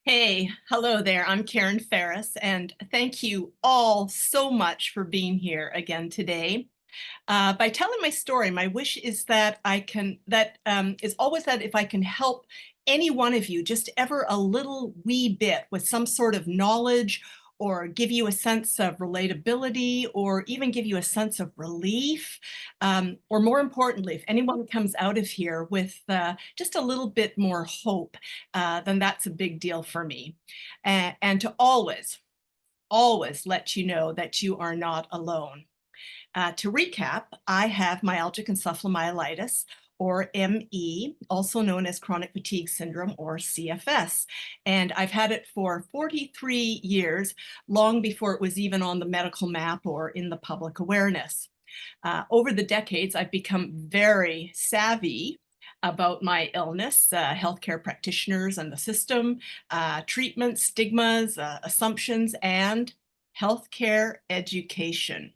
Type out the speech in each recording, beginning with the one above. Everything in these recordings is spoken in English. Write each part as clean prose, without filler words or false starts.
Hey, hello there. I'm Karen Firus, and thank you all so much for being here again today. By telling my story, my wish is that is always that if I can help any one of you just ever a little wee bit with some sort of knowledge or give you a sense of relatability or even give you a sense of relief, or more importantly, if anyone comes out of here with just a little bit more hope, then that's a big deal for me. And to always let you know that you are not alone. To recap, I have myalgic encephalomyelitis, or ME, also known as chronic fatigue syndrome, or CFS. And I've had it for 43 years, long before it was even on the medical map or in the public awareness. Over the decades, I've become very savvy about my illness, healthcare practitioners and the system, treatment, stigmas, assumptions, and healthcare education.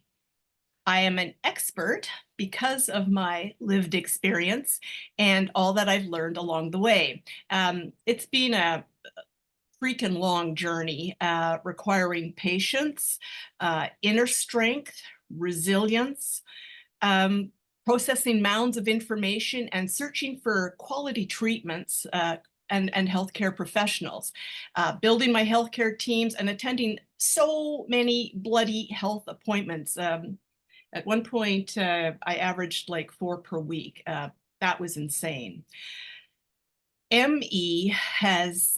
I am an expert because of my lived experience and all that I've learned along the way. It's been a freaking long journey, requiring patience, inner strength, resilience, processing mounds of information, and searching for quality treatments and healthcare professionals, building my healthcare teams, and attending so many bloody health appointments. At one point, I averaged like 4 per week. That was insane. ME has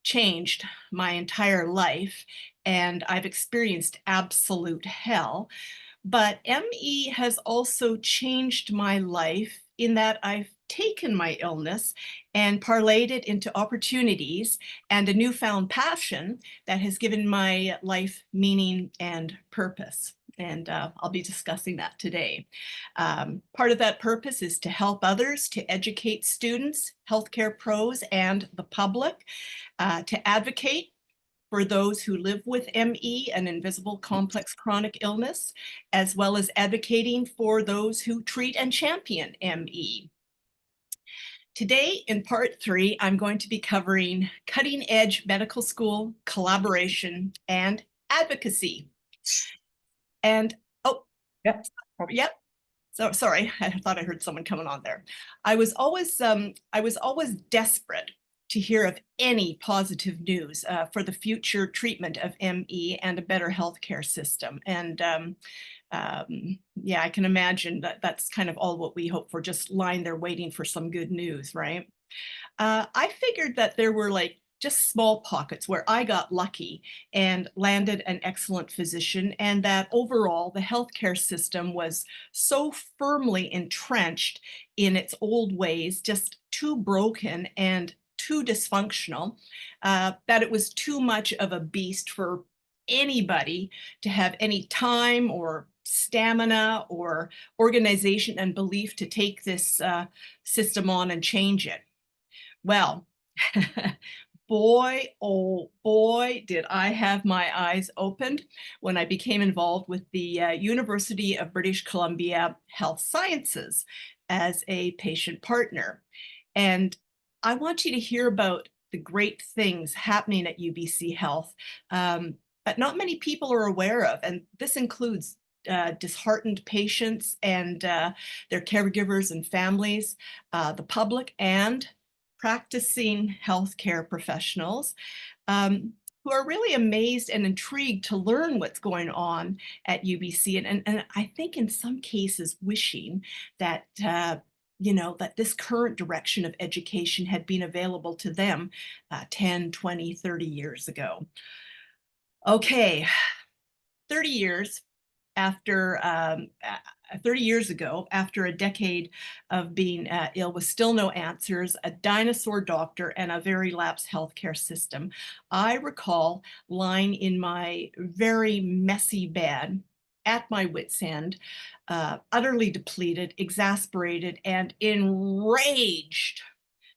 changed my entire life, and I've experienced absolute hell. But ME has also changed my life in that I've taken my illness and parlayed it into opportunities and a newfound passion that has given my life meaning and purpose. And I'll be discussing that today. Part of that purpose is to help others, to educate students, healthcare pros, and the public, to advocate for those who live with ME, an invisible complex chronic illness, as well as advocating for those who treat and champion ME. Today, in part 3, I'm going to be covering cutting-edge medical school, collaboration, and advocacy. And, oh, Yep. yep. So sorry, I thought I heard someone coming on there. I was always desperate to hear of any positive news for the future treatment of ME and a better healthcare system. And yeah, I can imagine that that's kind of all what we hope for, just lying there waiting for some good news, right? I figured that there were like just small pockets where I got lucky and landed an excellent physician, and that overall the healthcare system was so firmly entrenched in its old ways, just too broken and too dysfunctional, that it was too much of a beast for anybody to have any time or stamina or organization and belief to take this system on and change it. Well, boy, oh boy, did I have my eyes opened when I became involved with the University of British Columbia Health Sciences as a patient partner. And I want you to hear about the great things happening at UBC Health that not many people are aware of. And this includes disheartened patients and their caregivers and families, the public, and practicing healthcare professionals who are really amazed and intrigued to learn what's going on at UBC. And I think in some cases wishing that, you know, that this current direction of education had been available to them 10, 20, 30 years ago. Okay, 30 years after 30 years ago, after a decade of being ill with still no answers, a dinosaur doctor, and a very lapsed healthcare system, I recall lying in my very messy bed at my wit's end, utterly depleted, exasperated, and enraged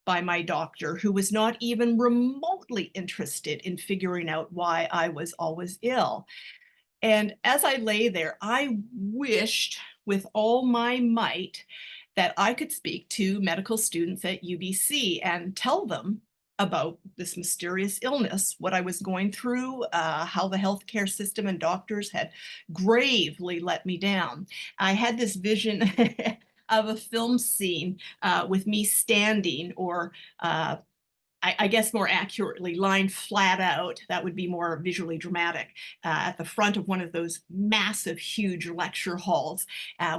by my doctor, who was not even remotely interested in figuring out why I was always ill. And as I lay there, I wished with all my might that I could speak to medical students at UBC and tell them about this mysterious illness, what I was going through, how the healthcare system and doctors had gravely let me down. I had this vision of a film scene with me standing, or I guess more accurately, lying flat out. That would be more visually dramatic, at the front of one of those massive, huge lecture halls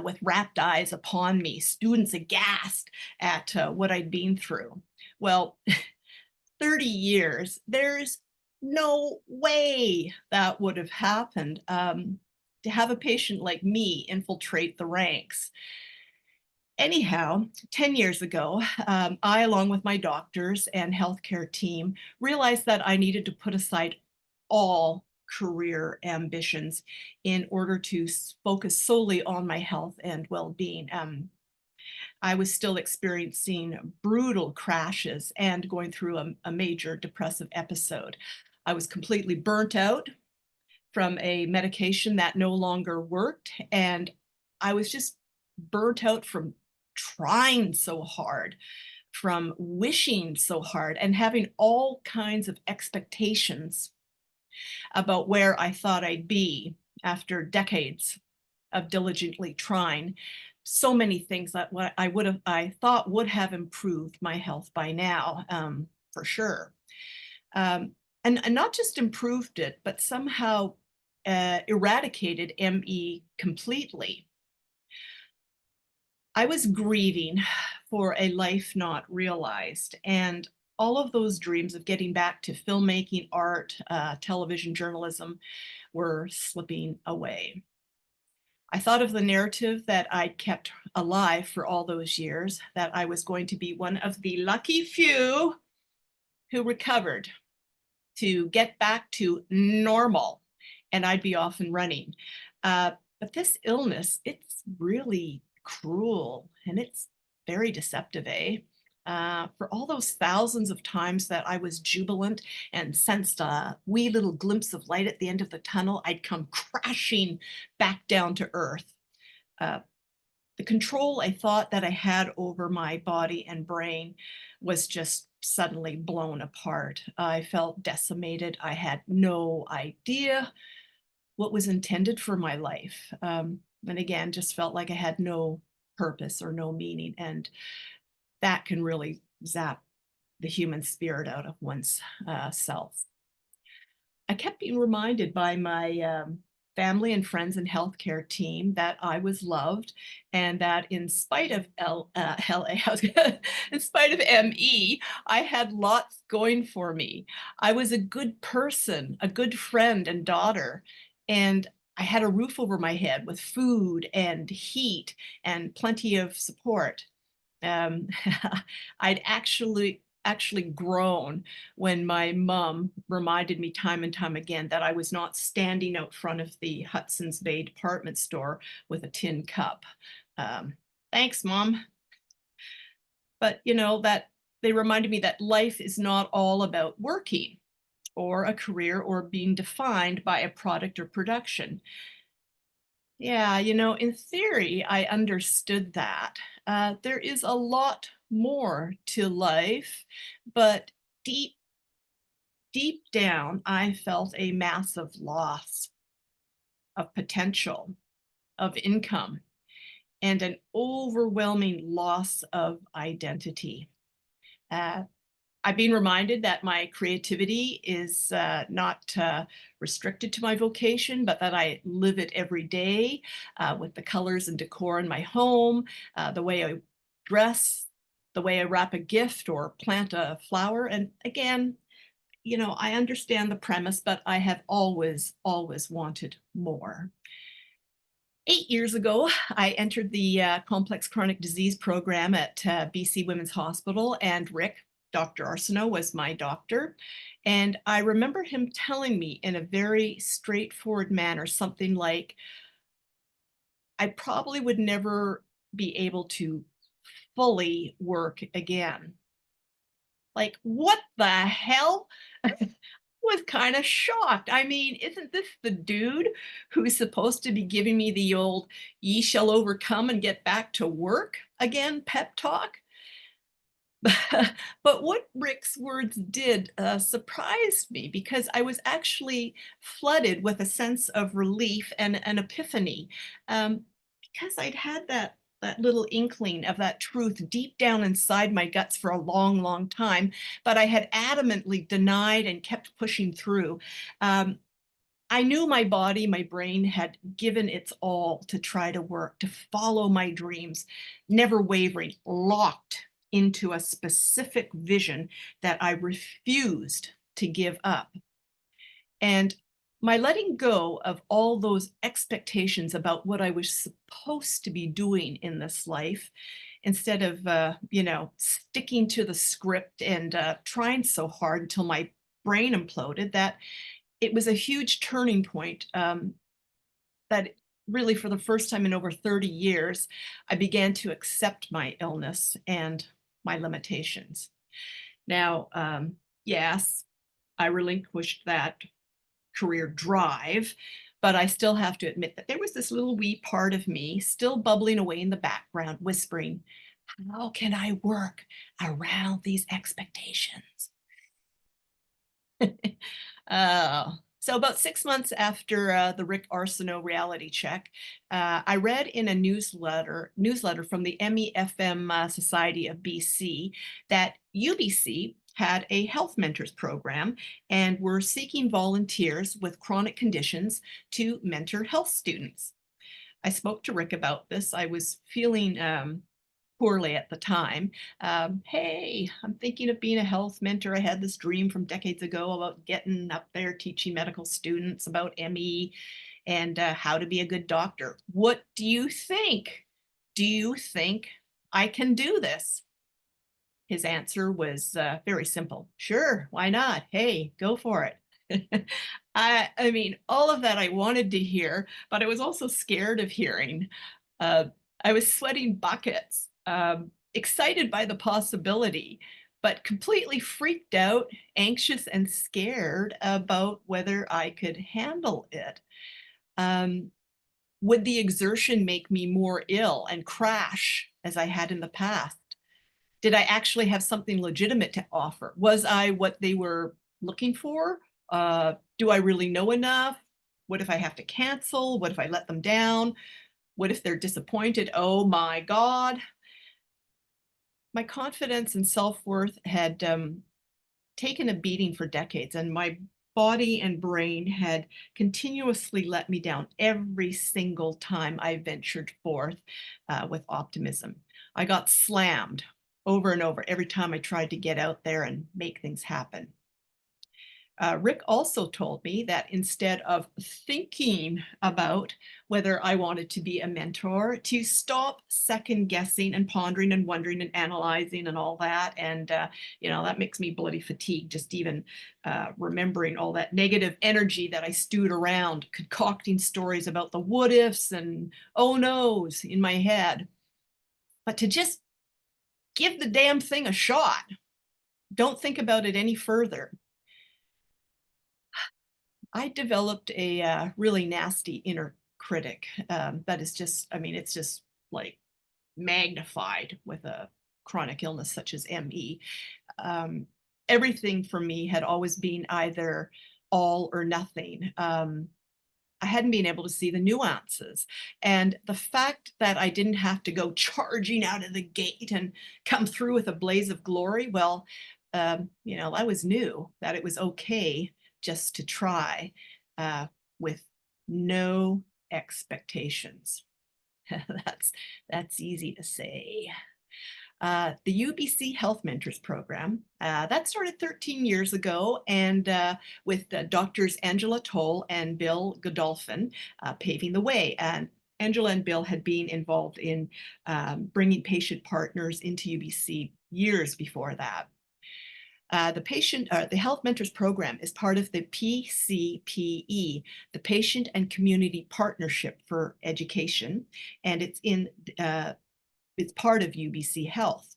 with rapt eyes upon me, students aghast at what I'd been through. Well, 30 years, there's no way that would have happened. To have a patient like me infiltrate the ranks. Anyhow, 10 years ago, I, along with my doctors and healthcare team, realized that I needed to put aside all career ambitions in order to focus solely on my health and well-being. I was still experiencing brutal crashes and going through a major depressive episode. I was completely burnt out from a medication that no longer worked, and I was just burnt out from trying so hard, from wishing so hard, and having all kinds of expectations about where I thought I'd be after decades of diligently trying so many things that what I thought would have improved my health by now, for sure. And not just improved it, but somehow eradicated ME completely. I was grieving for a life not realized, and all of those dreams of getting back to filmmaking, art, television journalism were slipping away. I thought of the narrative that I'd kept alive for all those years, that I was going to be one of the lucky few who recovered to get back to normal, and I'd be off and running. But this illness, it's really cruel, and it's very deceptive, eh? For all those thousands of times that I was jubilant and sensed a wee little glimpse of light at the end of the tunnel, I'd come crashing back down to earth. Uh, the control I thought that I had over my body and brain was just suddenly blown apart. I felt decimated. I had no idea what was intended for my life. And again, just felt like I had no purpose or no meaning. And that can really zap the human spirit out of one's self. I kept being reminded by my family and friends and healthcare team that I was loved, and that in spite of in spite of ME, I had lots going for me. I was a good person, a good friend and daughter, and I had a roof over my head with food and heat and plenty of support. Um, I'd actually grown when my mom reminded me time and time again that I was not standing out front of the Hudson's Bay department store with a tin cup. Thanks, Mom. But you know, that they reminded me that life is not all about working or a career or being defined by a product or production. Yeah, you know, in theory, I understood that. There is a lot more to life, but deep, deep down, I felt a massive loss of potential, of income, and an overwhelming loss of identity. Uh, I've been reminded that my creativity is not restricted to my vocation, but that I live it every day with the colors and decor in my home, the way I dress, the way I wrap a gift or plant a flower. And again, you know, I understand the premise, but I have always, always wanted more. 8 years ago, I entered the complex chronic disease program at BC Women's Hospital, and Rick, Dr. Arsenault, was my doctor. And I remember him telling me in a very straightforward manner something like, I probably would never be able to fully work again. Like, what the hell? Was kind of shocked. I mean, isn't this the dude who's supposed to be giving me the old "ye shall overcome and get back to work" again pep talk? But what Rick's words did surprised me because I was actually flooded with a sense of relief and an epiphany, because I'd had that little inkling of that truth deep down inside my guts for a long, long time, but I had adamantly denied and kept pushing through. Um, I knew my body, my brain had given its all to try to work, to follow my dreams, never wavering, locked into a specific vision that I refused to give up. And my letting go of all those expectations about what I was supposed to be doing in this life, instead of, sticking to the script and trying so hard until my brain imploded, that it was a huge turning point, that really for the first time in over 30 years, I began to accept my illness and my limitations. Now, yes, I relinquished that career drive, but I still have to admit that there was this little wee part of me still bubbling away in the background, whispering, how can I work around these expectations? So about 6 months after the Rick Arsenault reality check, I read in a newsletter from the MEFM Society of BC that UBC had a health mentors program and were seeking volunteers with chronic conditions to mentor health students. I spoke to Rick about this. I was feeling poorly at the time. Hey, I'm thinking of being a health mentor. I had this dream from decades ago about getting up there teaching medical students about ME and how to be a good doctor. What do you think? Do you think I can do this? His answer was very simple. Sure, why not? Hey, go for it. I mean, all of that I wanted to hear, but I was also scared of hearing. Uh, I was sweating buckets, excited by the possibility, but completely freaked out, anxious, and scared about whether I could handle it. Um, would the exertion make me more ill and crash as I had in the past? Did I actually have something legitimate to offer? Was I what they were looking for? Do I really know enough? What if I have to cancel? What if I let them down? What if they're disappointed? Oh my God. My confidence and self-worth had taken a beating for decades, and my body and brain had continuously let me down every single time I ventured forth with optimism. I got slammed over and over every time I tried to get out there and make things happen. Rick also told me that instead of thinking about whether I wanted to be a mentor, to stop second guessing and pondering and wondering and analyzing and all that. And, that makes me bloody fatigued, just even remembering all that negative energy that I stewed around, concocting stories about the what ifs and oh no's in my head. But to just give the damn thing a shot. Don't think about it any further. I developed a really nasty inner critic that is just, I mean, it's just like magnified with a chronic illness such as ME. Um, Everything for me had always been either all or nothing. I hadn't been able to see the nuances. And the fact that I didn't have to go charging out of the gate and come through with a blaze of glory, well, I was new that it was okay just to try with no expectations. That's easy to say. The UBC Health Mentors program, that started 13 years ago, and with doctors Angela Toll and Bill Godolphin paving the way. And Angela and Bill had been involved in bringing patient partners into UBC years before that. The Health Mentors Program is part of the PCPE, the Patient and Community Partnership for Education, and it's part of UBC Health.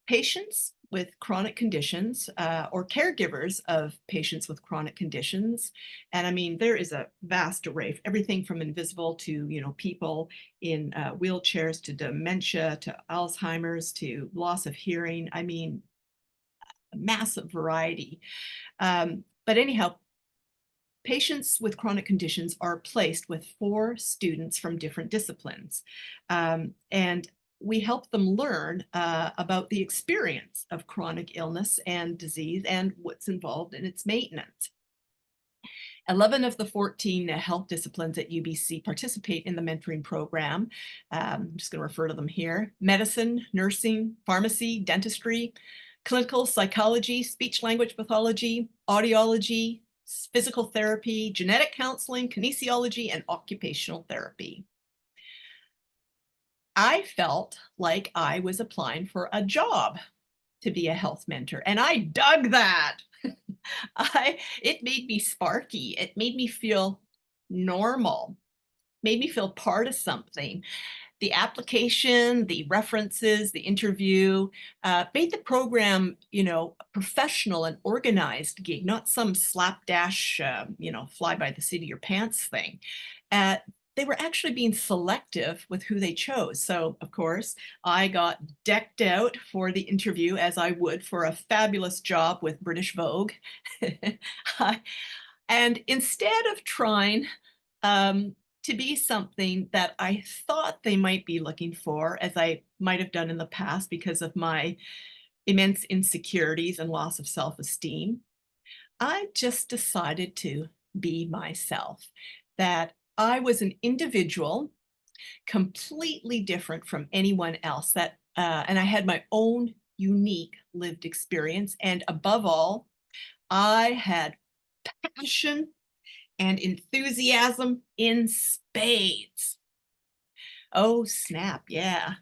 Patients with chronic conditions or caregivers of patients with chronic conditions. And I mean, there is a vast array, everything from invisible to, people in wheelchairs to dementia to Alzheimer's to loss of hearing. I mean, a massive variety. But anyhow, patients with chronic conditions are placed with 4 students from different disciplines. And we help them learn about the experience of chronic illness and disease and what's involved in its maintenance. 11 of the 14 health disciplines at UBC participate in the mentoring program. I'm just going to refer to them here: medicine, nursing, pharmacy, dentistry, clinical psychology, speech language pathology, audiology, physical therapy, genetic counseling, kinesiology, and occupational therapy. I felt like I was applying for a job to be a health mentor, and I dug that. It made me sparky. It made me feel normal, made me feel part of something. The application, the references, the interview made the program, professional and organized gig, not some slapdash, fly by the seat of your pants thing. They were actually being selective with who they chose. So, of course, I got decked out for the interview as I would for a fabulous job with British Vogue. And instead of trying to be something that I thought they might be looking for, as I might have done in the past because of my immense insecurities and loss of self-esteem, I just decided to be myself, that I was an individual completely different from anyone else, and I had my own unique lived experience. And above all, I had passion and enthusiasm in spades. Oh, snap, yeah.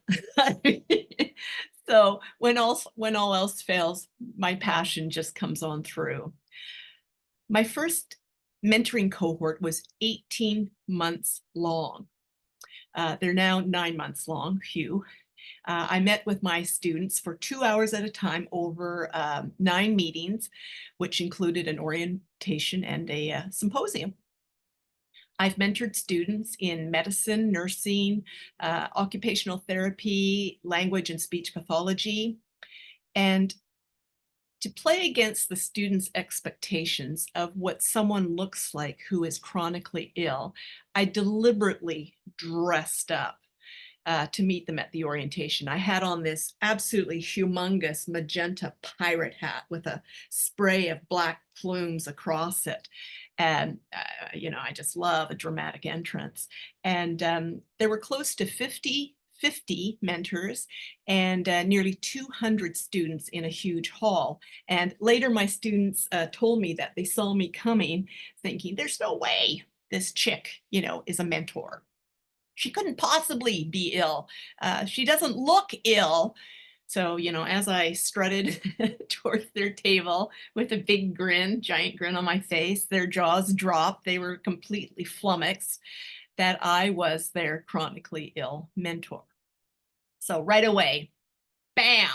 So when all else fails, my passion just comes on through. My first mentoring cohort was 18 months long. They're now 9 months long, phew. I met with my students for 2 hours at a time over 9 meetings, which included an orientation and a symposium. I've mentored students in medicine, nursing, occupational therapy, language and speech pathology, and to play against the students' expectations of what someone looks like who is chronically ill, I deliberately dressed up to meet them at the orientation. I had on this absolutely humongous magenta pirate hat with a spray of black plumes across it. And, I just love a dramatic entrance. And there were close to 50 mentors and nearly 200 students in a huge hall. And later my students told me that they saw me coming thinking, there's no way this chick, is a mentor. She couldn't possibly be ill. She doesn't look ill. So, as I strutted towards their table with a big grin, giant grin on my face, their jaws dropped. They were completely flummoxed that I was their chronically ill mentor. So right away, bam,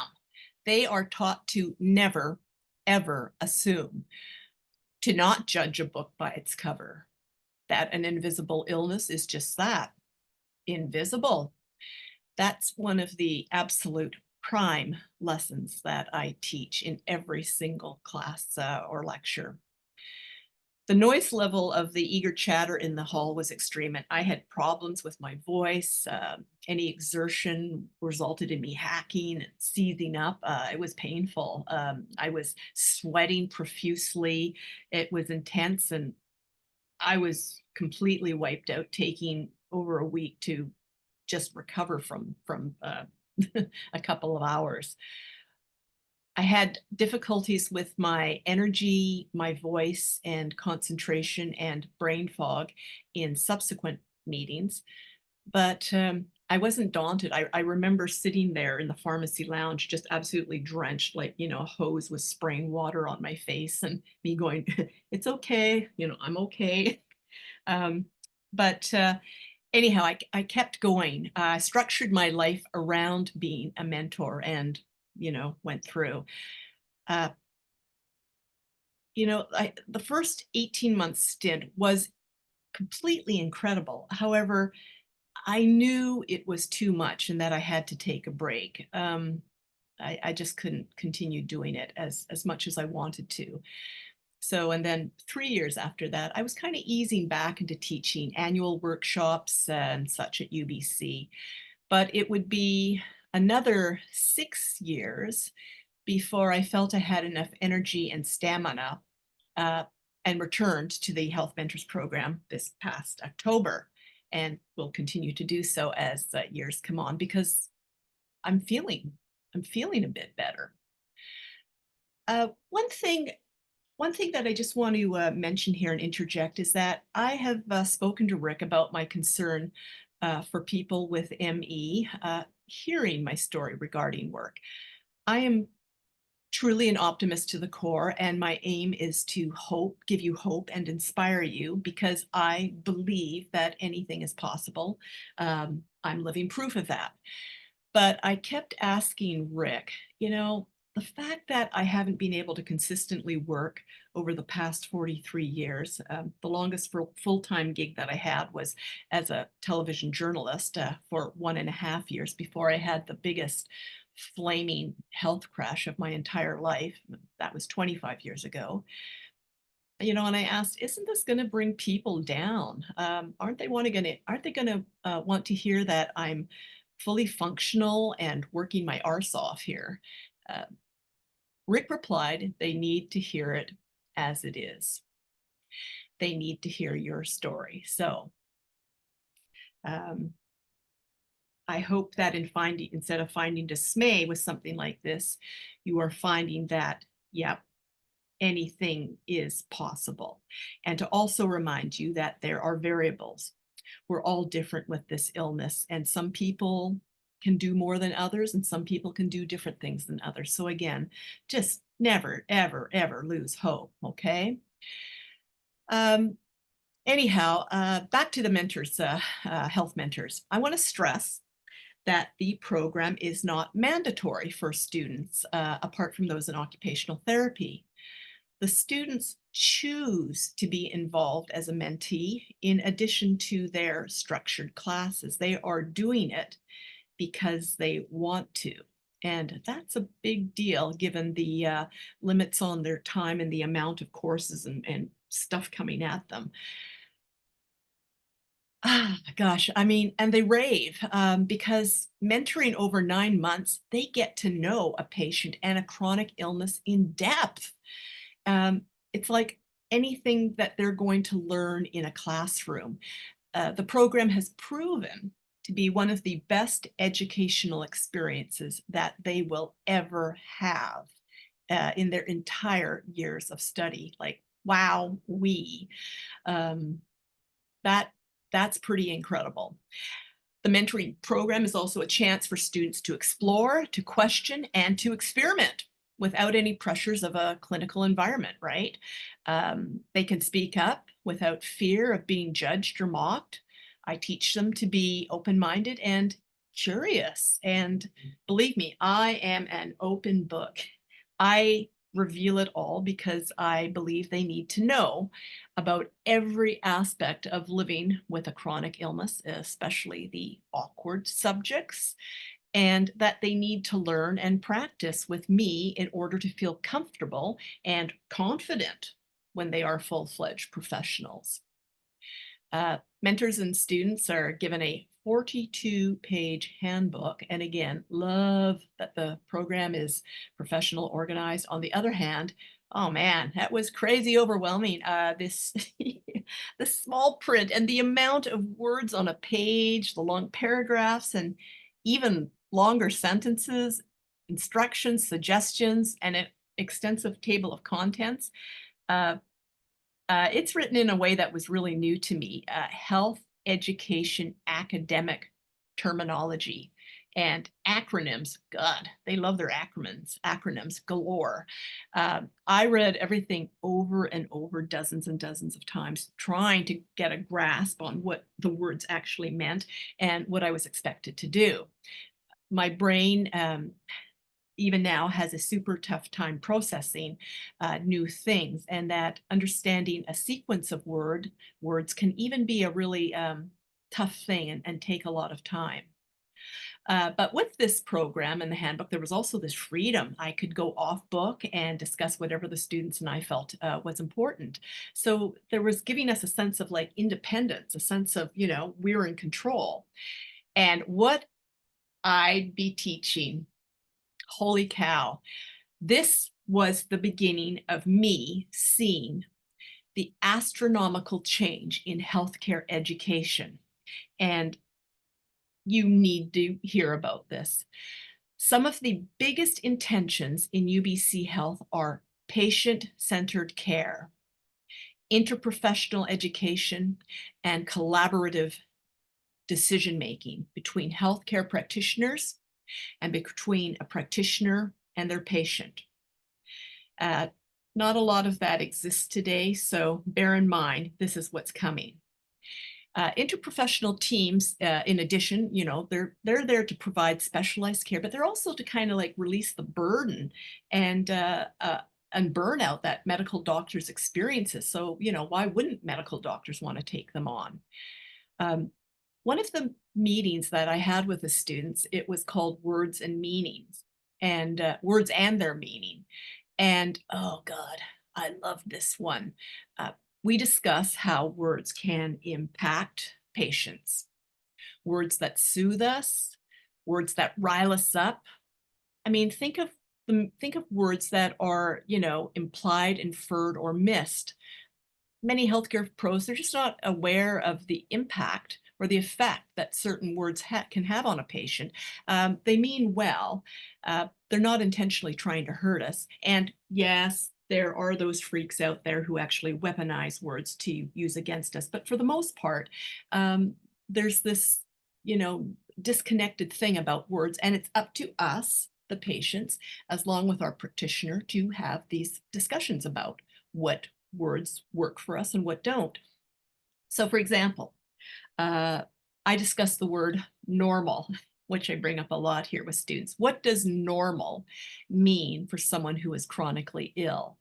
they are taught to never, ever assume, to not judge a book by its cover, that an invisible illness is just that, invisible. That's one of the absolute prime lessons that I teach in every single class or lecture. The noise level of the eager chatter in the hall was extreme, and I had problems with my voice. Any exertion resulted in me hacking and seizing up. It was painful. I was sweating profusely. It was intense, and I was completely wiped out, taking over a week to just recover from a couple of hours. I had difficulties with my energy, my voice, and concentration and brain fog in subsequent meetings, but I wasn't daunted. I remember sitting there in the pharmacy lounge, just absolutely drenched, like, a hose was spraying water on my face, and me going, it's okay, I'm okay. But anyhow, I kept going. I structured my life around being a mentor, and went through. Uh, the first 18-month stint was completely incredible. However, I knew it was too much and that I had to take a break. I just couldn't continue doing it as much as I wanted to. So, and then 3 years after that, I was kind of easing back into teaching annual workshops and such at UBC. But it would be another 6 years before I felt I had enough energy and stamina uh, and returned to the Health Mentors program this past October, and will continue to do so as years come on, because I'm feeling a bit better. One thing that I just want to mention here and interject is that I have spoken to Rick about my concern for people with ME hearing my story regarding work. I am truly an optimist to the core, and my aim is to give you hope and inspire you, because I believe that anything is possible. I'm living proof of that. But I kept asking Rick, the fact that I haven't been able to consistently work over the past 43 years, the longest full-time gig that I had was as a television journalist for 1.5 years before I had the biggest flaming health crash of my entire life. That was 25 years ago. And I asked, isn't this going to bring people down? Aren't they going to want to hear that I'm fully functional and working my arse off here? Rick replied, they need to hear it as it is. They need to hear your story. So I hope that instead of finding dismay with something like this, you are finding that, yep, anything is possible. And to also remind you that there are variables. We're all different with this illness, and some people can do more than others, and some people can do different things than others. So again, just never, ever, ever lose hope, okay? Anyhow, back to the mentors, health mentors. I want to stress that the program is not mandatory for students, apart from those in occupational therapy. The students choose to be involved as a mentee in addition to their structured classes. They are doing it because they want to. And that's a big deal given the limits on their time and the amount of courses and stuff coming at them. Gosh, I mean, and they rave because mentoring over 9 months, they get to know a patient and a chronic illness in depth. It's like anything that they're going to learn in a classroom. The program has proven to be one of the best educational experiences that they will ever have in their entire years of study. Like, wow, that's pretty incredible. The mentoring program is also a chance for students to explore, to question, and to experiment without any pressures of a clinical environment, right? They can speak up without fear of being judged or mocked. I teach them to be open-minded and curious. And believe me, I am an open book. I reveal it all because I believe they need to know about every aspect of living with a chronic illness, especially the awkward subjects, and that they need to learn and practice with me in order to feel comfortable and confident when they are full-fledged professionals. Mentors and students are given a 42-page handbook, and again, love that the program is professional, organized. On the other hand, oh man, that was crazy overwhelming. This the small print and the amount of words on a page, the long paragraphs, and even longer sentences, instructions, suggestions, and an extensive table of contents. It's written in a way that was really new to me. Health, education, academic terminology, and acronyms. God, they love their acronyms galore. I read everything over and over dozens and dozens of times, trying to get a grasp on what the words actually meant and what I was expected to do. My brain even now has a super tough time processing new things, and that understanding a sequence of words can even be a really tough thing and take a lot of time. But with this program and the handbook, there was also this freedom. I could go off book and discuss whatever the students and I felt was important. So there was giving us a sense of like independence, a sense of, we're in control. And what I'd be teaching, holy cow, this was the beginning of me seeing the astronomical change in healthcare education. And you need to hear about this. Some of the biggest intentions in UBC Health are patient-centered care, interprofessional education, and collaborative decision-making between healthcare practitioners and between a practitioner and their patient. Not a lot of that exists today, so bear in mind, this is what's coming. Interprofessional teams, in addition, they're there to provide specialized care, but they're also to kind of like release the burden and burnout that medical doctors experiences. So, why wouldn't medical doctors want to take them on? One of the meetings that I had with the students, it was called Words and Meanings, and Words and Their Meaning. And oh God, I love this one. We discuss how words can impact patients. Words that soothe us, words that rile us up. I mean, think of words that are, implied, inferred, or missed. Many healthcare pros, they're just not aware of the impact or the effect that certain words can have on a patient. They mean well. They're not intentionally trying to hurt us. And yes, there are those freaks out there who actually weaponize words to use against us. But for the most part, there's this, disconnected thing about words. And it's up to us, the patients, along with our practitioner, to have these discussions about what words work for us and what don't. So for example, I discuss the word normal, which I bring up a lot here with students. What does normal mean for someone who is chronically ill?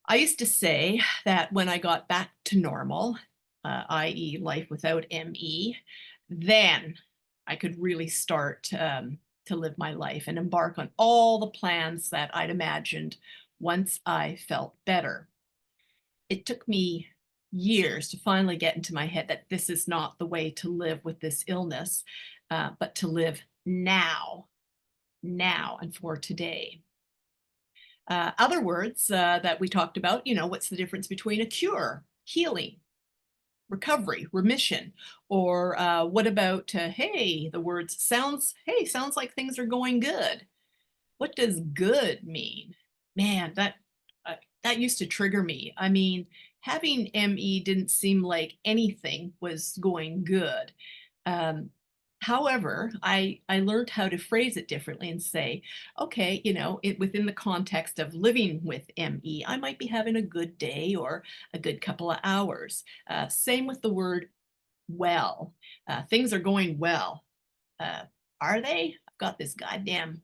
I used to say that when I got back to normal, i.e. life without ME, then I could really start to live my life and embark on all the plans that I'd imagined once I felt better. It took me years to finally get into my head that this is not the way to live with this illness, but to live now and for today. Other words that we talked about, what's the difference between a cure, healing, recovery, remission, or what about, hey, the words sounds like things are going good. What does good mean? Man, that used to trigger me. I mean, having ME didn't seem like anything was going good. However, I learned how to phrase it differently and say, okay, within the context of living with ME, I might be having a good day or a good couple of hours. Same with the word well. Things are going well. Are they? I've got this goddamn,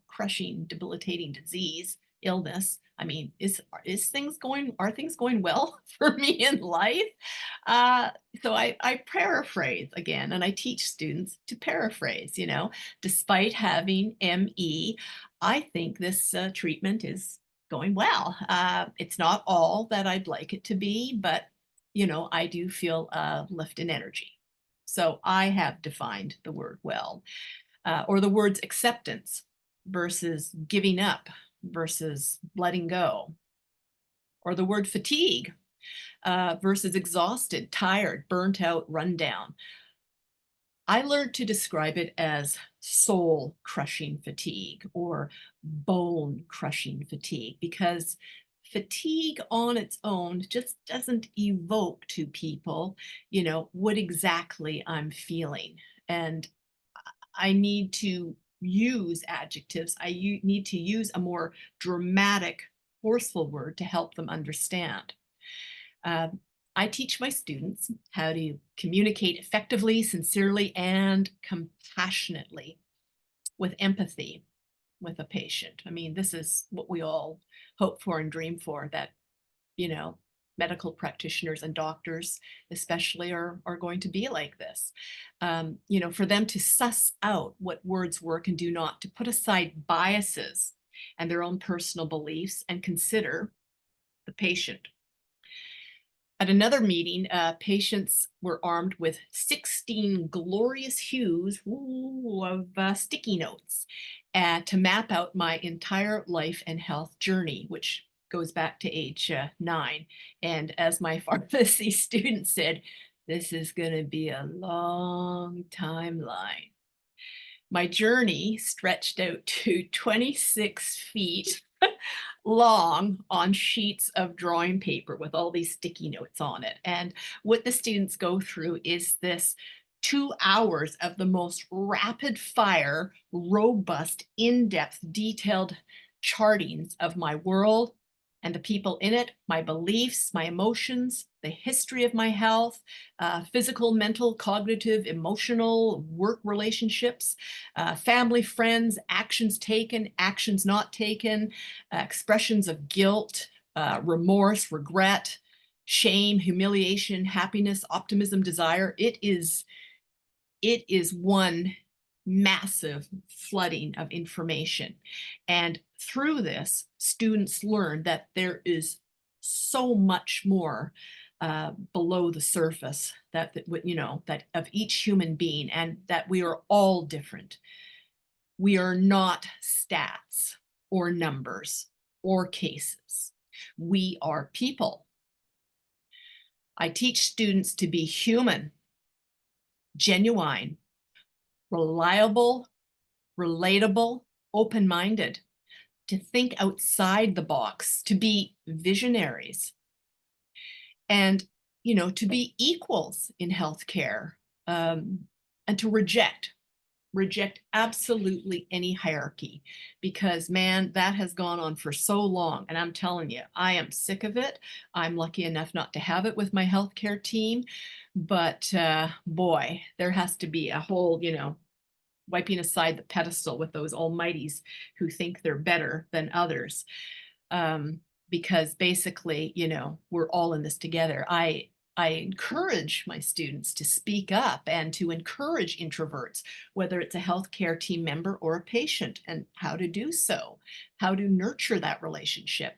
crushing, debilitating disease, illness. I mean, are things going well for me in life? So I paraphrase again, and I teach students to paraphrase, despite having ME, I think this treatment is going well. It's not all that I'd like it to be, but, I do feel a lift in energy. So I have defined the word well, or the words acceptance versus giving up versus letting go, or the word fatigue versus exhausted, tired, burnt out, run down. I learned to describe it as soul crushing fatigue or bone crushing fatigue, because fatigue on its own just doesn't evoke to people, what exactly I'm feeling. And I need to use adjectives. I need to use a more dramatic, forceful word to help them understand. I teach my students how to communicate effectively, sincerely, and compassionately with empathy. with a patient. I mean, this is what we all hope for and dream for, that, you know, medical practitioners and doctors especially are going to be like this. You know, for them to suss out what words work and do not, to put aside biases and their own personal beliefs and consider the patient. At another meeting, patients were armed with 16 glorious hues of sticky notes to map out my entire life and health journey, which goes back to age 9. And as my pharmacy student said, this is going to be a long timeline. My journey stretched out to 26 feet long on sheets of drawing paper with all these sticky notes on it. And what the students go through is this 2 hours of the most rapid fire, robust, in-depth, detailed chartings of my world and the people in it, my beliefs, my emotions, the history of my health, physical, mental, cognitive, emotional, work relationships, family, friends, actions taken, actions not taken, expressions of guilt, remorse, regret, shame, humiliation, happiness, optimism, desire. It is one massive flooding of information. And through this, students learn that there is so much more below the surface that you know, that of each human being, and that we are all different. We are not stats or numbers or cases. We are people. I teach students to be human, genuine, reliable, relatable, open-minded, to think outside the box, to be visionaries, and, you know, to be equals in healthcare, and to reject absolutely any hierarchy, because man, that has gone on for so long. And I'm telling you, I am sick of it. I'm lucky enough not to have it with my healthcare team, but boy, there has to be a whole, you know, wiping aside the pedestal with those almighties who think they're better than others. Because basically, you know, we're all in this together. I encourage my students to speak up and to encourage introverts, whether it's a healthcare team member or a patient, and how to do so, how to nurture that relationship.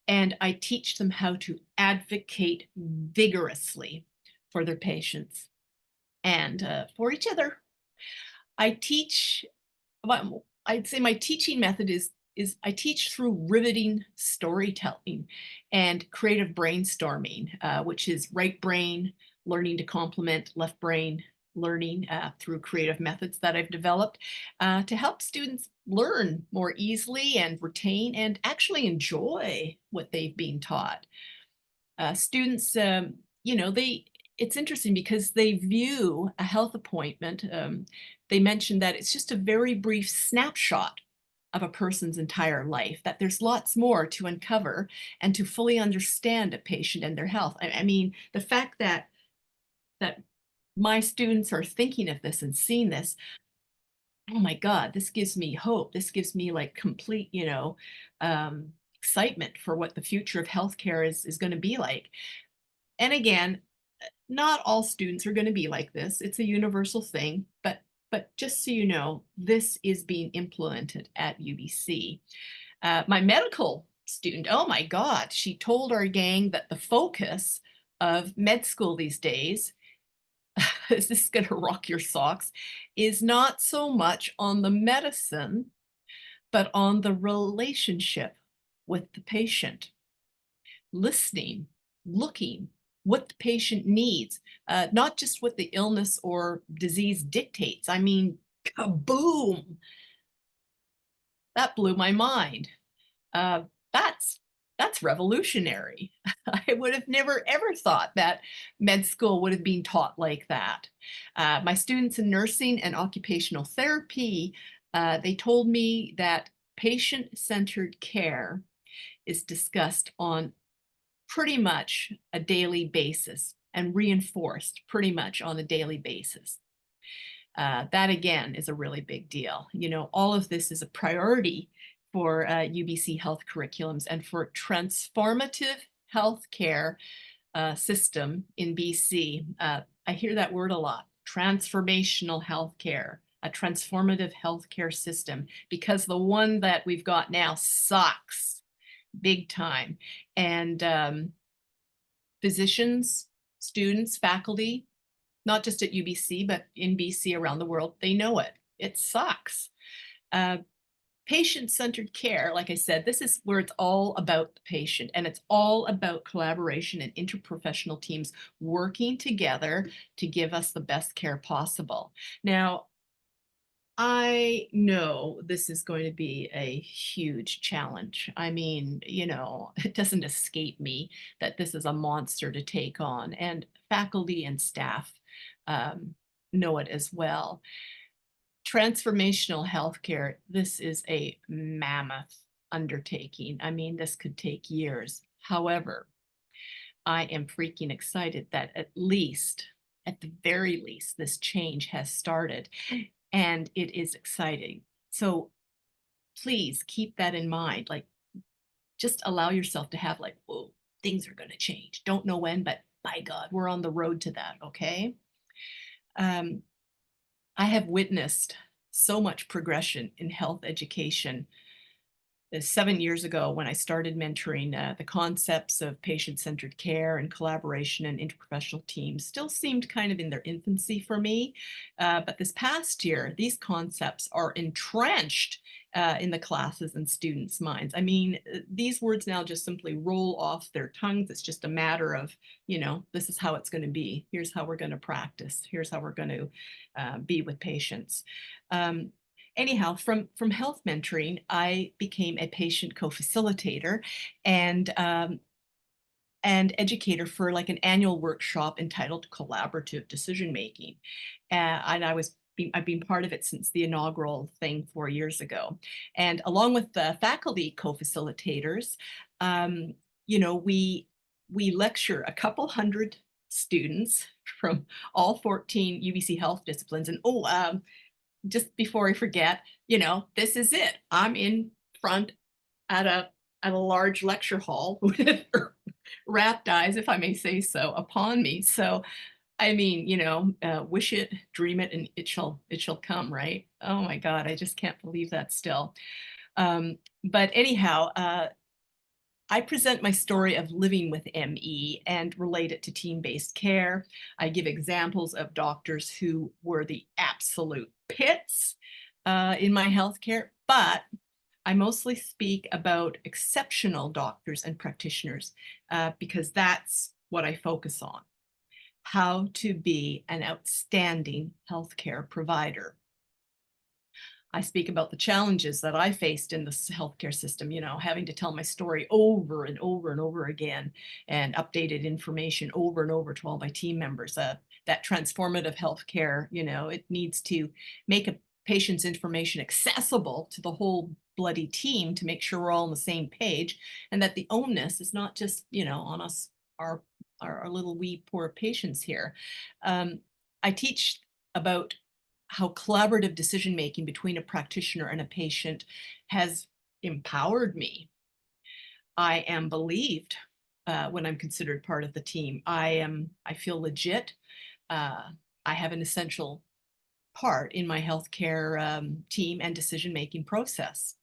And I teach them how to advocate vigorously for their patients and for each other. I teach, well, I'd say my teaching method is I teach through riveting storytelling and creative brainstorming, which is right brain learning to complement left brain learning through creative methods that I've developed to help students learn more easily and retain and actually enjoy what they've been taught. Students, you know, it's interesting because they view a health appointment, they mentioned that it's just a very brief snapshot of a person's entire life, that there's lots more to uncover and to fully understand a patient and their health. I mean, the fact that my students are thinking of this and seeing this, oh my God, this gives me hope. This gives me like complete, you know, excitement for what the future of healthcare is going to be like. And again, not all students are going to be like this. It's a universal thing, but just so you know, this is being implemented at UBC. My medical student, oh my God, she told our gang that the focus of med school these days, this is going to rock your socks, is not so much on the medicine, but on the relationship with the patient. Listening, looking, what the patient needs, not just what the illness or disease dictates. I mean, kaboom! That blew my mind. That's revolutionary. I would have never ever thought that med school would have been taught like that. My students in nursing and occupational therapy, they told me that patient-centered care is discussed on pretty much a daily basis and reinforced pretty much on a daily basis. That again is a really big deal. You know, all of this is a priority for UBC health curriculums and for transformative healthcare system in BC. I hear that word a lot, transformational healthcare, a transformative healthcare system, because the one that we've got now sucks big time. And physicians, students, faculty, not just at UBC, but in BC around the world, they know it. It sucks. Patient-centered care, like I said, this is where it's all about the patient, and it's all about collaboration and interprofessional teams working together to give us the best care possible. Now, I know this is going to be a huge challenge. I mean, you know, it doesn't escape me that this is a monster to take on, and faculty and staff know it as well. Transformational healthcare, this is a mammoth undertaking. I mean, this could take years. However, I am freaking excited that at the very least, this change has started, and it is exciting. So please keep that in mind. Like, just allow yourself to have like, whoa, things are going to change. Don't know when, but by God, we're on the road to that, okay? I have witnessed so much progression in health education. 7 years ago, when I started mentoring, the concepts of patient-centered care and collaboration and interprofessional teams still seemed kind of in their infancy for me. But this past year, these concepts are entrenched in the classes and students' minds. I mean, these words now just simply roll off their tongues. It's just a matter of, you know, this is how it's going to be. Here's how we're going to practice. Here's how we're going to be with patients. Anyhow, from health mentoring, I became a patient co-facilitator and educator for like an annual workshop entitled Collaborative Decision Making. And I've been part of it since the inaugural thing 4 years ago. And along with the faculty co-facilitators, you know, we lecture a couple hundred students from all 14 UBC health disciplines. And just before I forget, you know, this is it. I'm in front at a large lecture hall with rapt eyes, if I may say so, upon me. So, I mean, you know, wish it, dream it, and it shall come, right? Oh my God, I just can't believe that still. But anyhow, I present my story of living with ME and relate it to team-based care. I give examples of doctors who were the absolute pits in my healthcare, but I mostly speak about exceptional doctors and practitioners because that's what I focus on. How to be an outstanding healthcare provider. I speak about the challenges that I faced in this healthcare system, you know, having to tell my story over and over and over again, and updated information over and over to all my team members. That transformative healthcare, you know, it needs to make a patient's information accessible to the whole bloody team to make sure we're all on the same page, and that the onus is not just, you know, on us, our little wee poor patients here. I teach about how collaborative decision-making between a practitioner and a patient has empowered me. I am believed when I'm considered part of the team. I feel legit. I have an essential part in my healthcare team and decision-making process.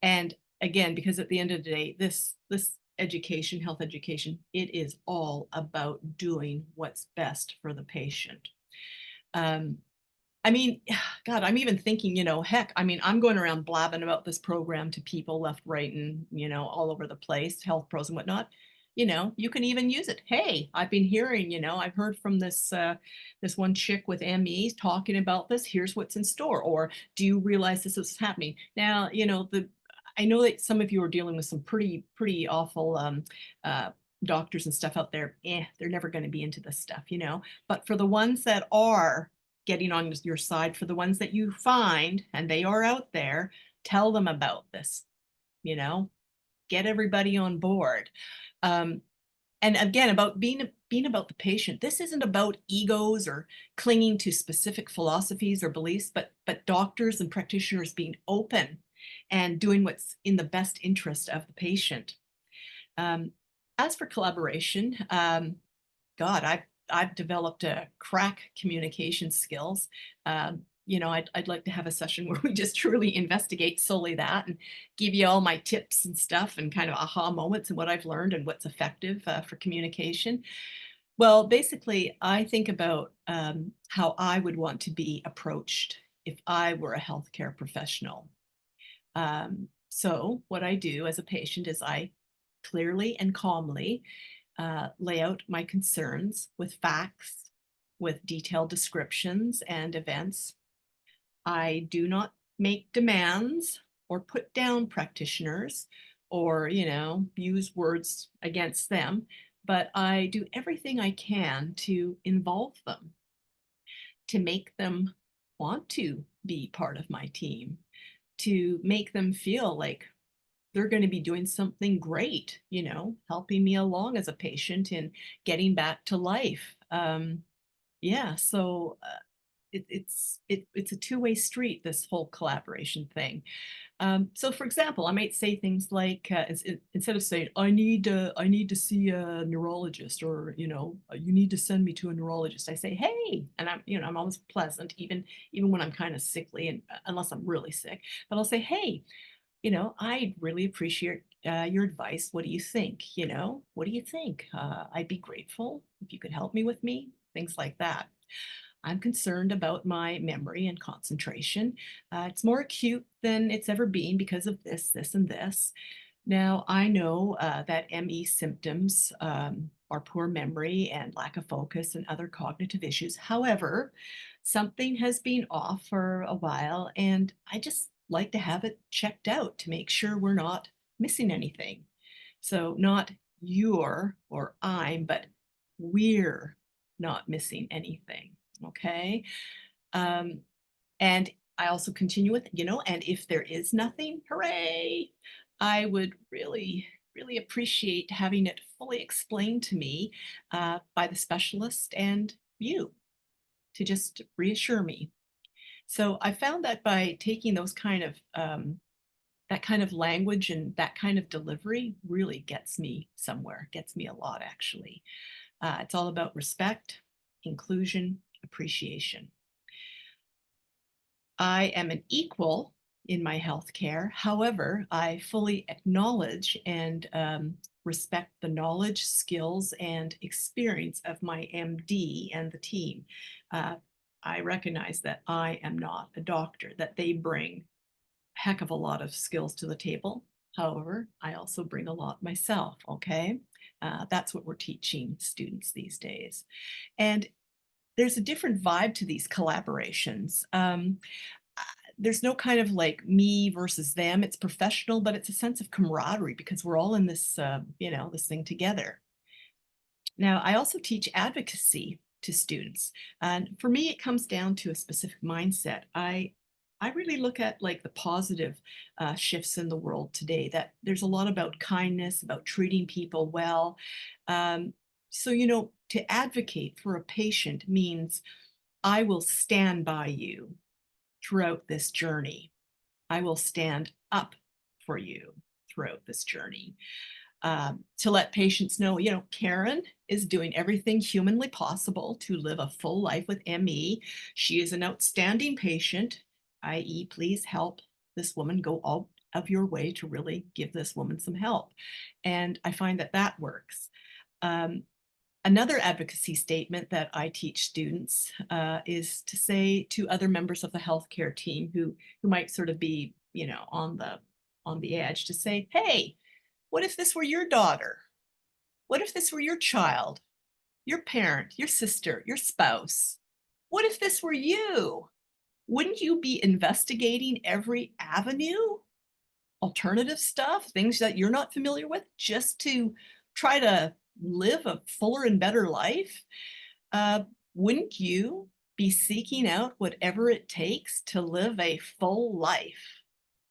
And again, because at the end of the day, this education, health education, it is all about doing what's best for the patient. I mean, God, I'm even thinking, you know, heck, I mean, I'm going around blabbing about this program to people left, right, and, you know, all over the place, health pros and whatnot. You know, you can even use it. Hey, I've been hearing, you know, I've heard from this one chick with ME talking about this. Here's what's in store. Or do you realize this is happening? Now, you know, I know that some of you are dealing with some pretty awful doctors and stuff out there. They're never going to be into this stuff, you know. But for the ones that are getting on your side, for the ones that you find, and they are out there, tell them about this, you know, get everybody on board. And again, about being about the patient. This isn't about egos or clinging to specific philosophies or beliefs, but doctors and practitioners being open and doing what's in the best interest of the patient. As for collaboration, God, I've developed a crack communication skills. You know, I'd like to have a session where we just truly investigate solely that and give you all my tips and stuff and kind of aha moments and what I've learned and what's effective for communication. Well, basically, I think about how I would want to be approached if I were a healthcare professional. So what I do as a patient is I clearly and calmly lay out my concerns with facts, with detailed descriptions and events. I do not make demands or put down practitioners or, you know, use words against them, but I do everything I can to involve them, to make them want to be part of my team, to make them feel like they're going to be doing something great, you know, helping me along as a patient in getting back to life. Yeah, so it's a two-way street, this whole collaboration thing. So for example, I might say things like, instead of saying, I need to see a neurologist, or, you know, you need to send me to a neurologist, I say, hey, and I'm always pleasant, even when I'm kind of sickly, and unless I'm really sick, but I'll say, hey, you know, I'd really appreciate your advice. What do you think? You know, what do you think? I'd be grateful if you could help me with me, things like that. I'm concerned about my memory and concentration. It's more acute than it's ever been because of this, this, and this. Now, I know that ME symptoms are poor memory and lack of focus and other cognitive issues. However, something has been off for a while, and I just like to have it checked out to make sure we're not missing anything. So not you're or I'm, but we're not missing anything. Okay. And I also continue with, you know, and if there is nothing, hooray, I would really, really appreciate having it fully explained to me by the specialist and you to just reassure me. So I found that by taking those kind of that kind of language and that kind of delivery really gets me somewhere, gets me a lot actually. It's all about respect, inclusion, appreciation. I am an equal in my healthcare. However, I fully acknowledge and respect the knowledge, skills, and experience of my MD and the team. I recognize that I am not a doctor, that they bring a heck of a lot of skills to the table. However, I also bring a lot myself, okay? That's what we're teaching students these days. And there's a different vibe to these collaborations. There's no kind of like me versus them. It's professional, but it's a sense of camaraderie because we're all in this, you know, this thing together. Now, I also teach advocacy to students. And for me, it comes down to a specific mindset. I really look at like the positive shifts in the world today, that there's a lot about kindness, about treating people well. So, you know, to advocate for a patient means I will stand by you throughout this journey. I will stand up for you throughout this journey. To let patients know, you know, Karen is doing everything humanly possible to live a full life with ME. She is an outstanding patient, i.e., please help this woman, go out of your way to really give this woman some help. And I find that that works. Another advocacy statement that I teach students is to say to other members of the healthcare team who might sort of be, you know, on the edge, to say, hey, what if this were your daughter? What if this were your child, your parent, your sister, your spouse? What if this were you? Wouldn't you be investigating every avenue, alternative stuff, things that you're not familiar with, just to try to live a fuller and better life? Wouldn't you be seeking out whatever it takes to live a full life?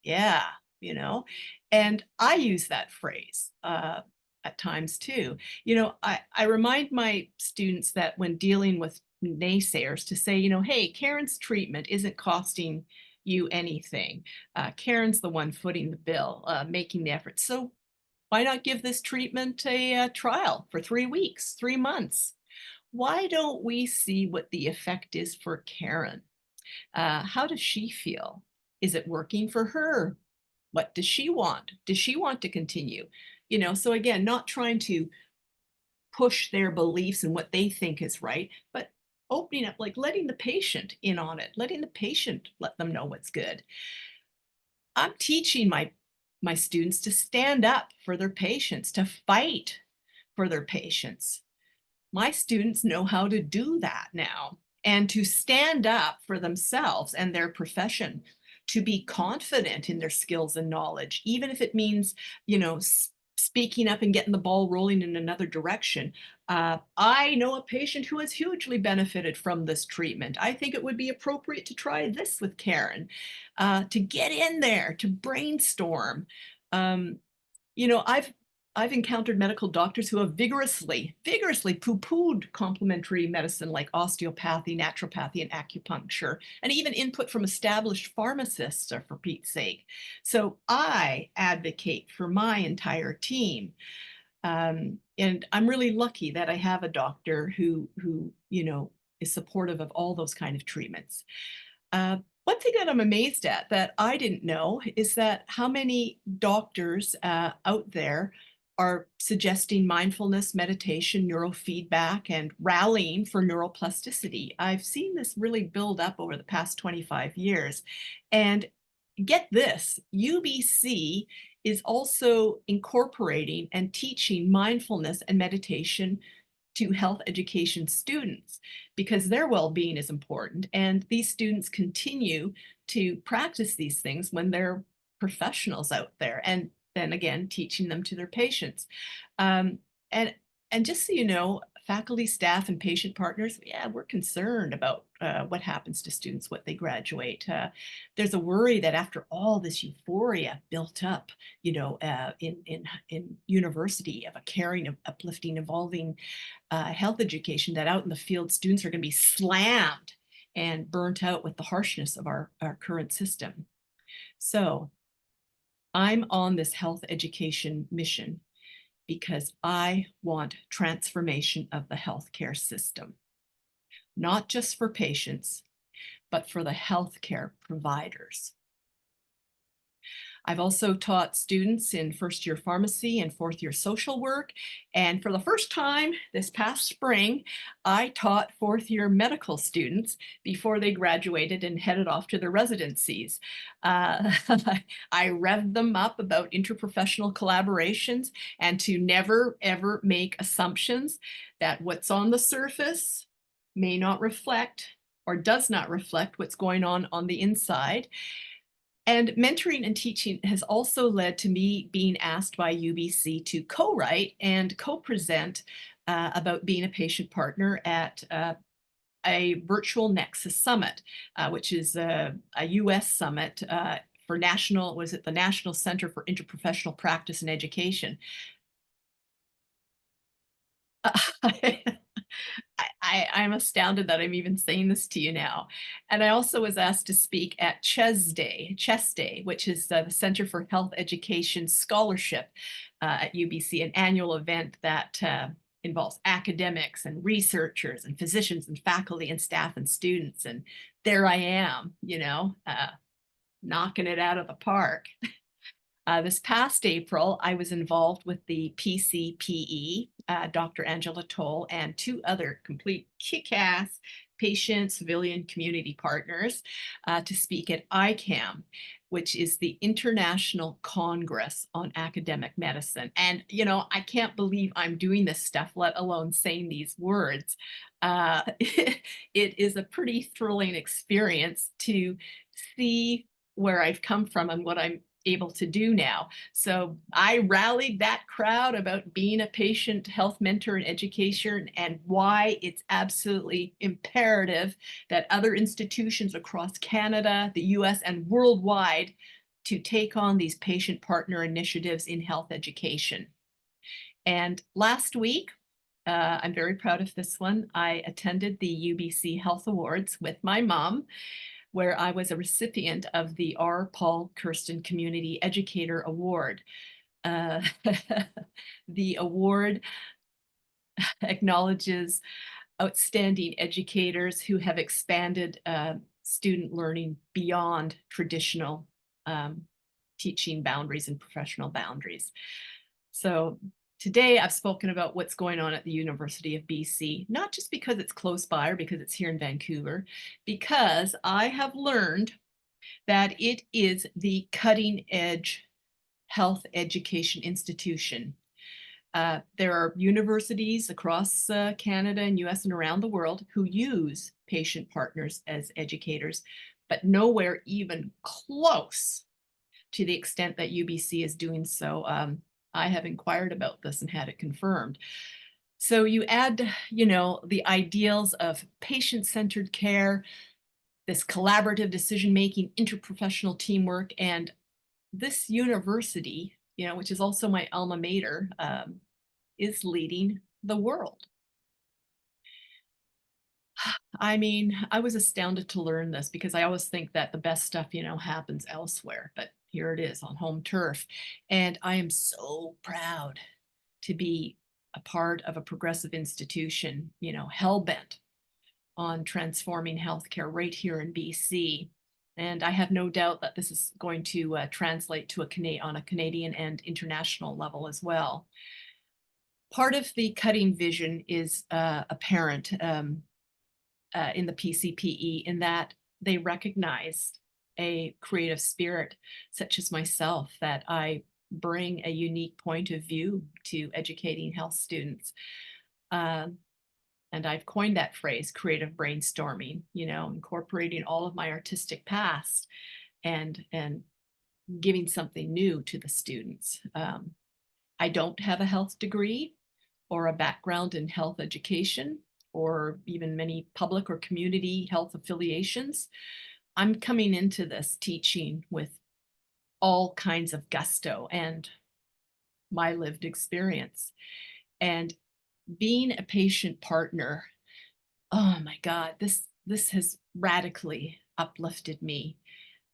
Yeah, you know, and I use that phrase. at times too. You know, I remind my students that when dealing with naysayers to say, you know, hey, Karen's treatment isn't costing you anything. Karen's the one footing the bill, making the effort. So why not give this treatment a trial for 3 weeks, 3 months? Why don't we see what the effect is for Karen? How does she feel? Is it working for her? What does she want? Does she want to continue? You know, so again, not trying to push their beliefs and what they think is right, but opening up, like letting the patient in on it, letting the patient let them know what's good. I'm teaching my students to stand up for their patients, to fight for their patients. My students know how to do that now, and to stand up for themselves and their profession, to be confident in their skills and knowledge, even if it means, you know, speaking up and getting the ball rolling in another direction. I know a patient who has hugely benefited from this treatment. I think it would be appropriate to try this with Karen, to get in there, to brainstorm. Um, you know, I've encountered medical doctors who have vigorously poo-pooed complementary medicine like osteopathy, naturopathy, and acupuncture, and even input from established pharmacists, for Pete's sake. So I advocate for my entire team. And I'm really lucky that I have a doctor who you know, is supportive of all those kind of treatments. One thing that I'm amazed at that I didn't know is that how many doctors out there are suggesting mindfulness, meditation, neurofeedback, and rallying for neuroplasticity. I've seen this really build up over the past 25 years. And get this, UBC is also incorporating and teaching mindfulness and meditation to health education students because their well-being is important. And these students continue to practice these things when they're professionals out there, and then again, teaching them to their patients. Um, and, and just so you know, faculty, staff, and patient partners, yeah, we're concerned about what happens to students when they graduate. There's a worry that after all this euphoria built up, you know, in university of a caring, uplifting, evolving health education, that out in the field, students are going to be slammed and burnt out with the harshness of our current system. So I'm on this health education mission because I want transformation of the healthcare system, not just for patients, but for the healthcare providers. I've also taught students in first-year pharmacy and fourth-year social work. And for the first time this past spring, I taught fourth-year medical students before they graduated and headed off to their residencies. I revved them up about interprofessional collaborations and to never, ever make assumptions that what's on the surface may not reflect or does not reflect what's going on the inside. And mentoring and teaching has also led to me being asked by UBC to co-write and co-present about being a patient partner at a virtual Nexus Summit, which is a US summit for the National Center for Interprofessional Practice and Education. I'm astounded that I'm even saying this to you now. And I also was asked to speak at CHES Day, which is the Center for Health Education Scholarship at UBC, an annual event that involves academics and researchers and physicians and faculty and staff and students. And there I am, you know, knocking it out of the park. This past April, I was involved with the PCPE, Dr. Angela Toll, and 2 other complete kick-ass patient, civilian, community partners to speak at ICAM, which is the International Congress on Academic Medicine. And, you know, I can't believe I'm doing this stuff, let alone saying these words. It is a pretty thrilling experience to see where I've come from and what I'm able to do now. So I rallied that crowd about being a patient health mentor and education and why it's absolutely imperative that other institutions across Canada, the US, and worldwide to take on these patient partner initiatives in health education. And last week, I'm very proud of this one. I attended the UBC Health Awards with my mom, where I was a recipient of the R. Paul Kirsten Community Educator Award. The award acknowledges outstanding educators who have expanded student learning beyond traditional teaching boundaries and professional boundaries. So today I've spoken about what's going on at the University of BC, not just because it's close by or because it's here in Vancouver, because I have learned that it is the cutting edge health education institution. There are universities across Canada and US and around the world who use patient partners as educators, but nowhere even close to the extent that UBC is doing so. I have inquired about this and had it confirmed. So you add, the ideals of patient-centered care, this collaborative decision-making, interprofessional teamwork, and this university, which is also my alma mater, is leading the world. I mean, I was astounded to learn this because I always think that the best stuff, happens elsewhere, but here it is on home turf. And I am so proud to be a part of a progressive institution, hell-bent on transforming healthcare right here in BC. And I have no doubt that this is going to translate to on a Canadian and international level as well. Part of the cutting vision is apparent in the PCPE in that they recognize a creative spirit such as myself, that I bring a unique point of view to educating health students. And I've coined that phrase, creative brainstorming, incorporating all of my artistic past and giving something new to the students. I don't have a health degree or a background in health education or even many public or community health affiliations. I'm coming into this teaching with all kinds of gusto and my lived experience. And being a patient partner, oh my God, this has radically uplifted me.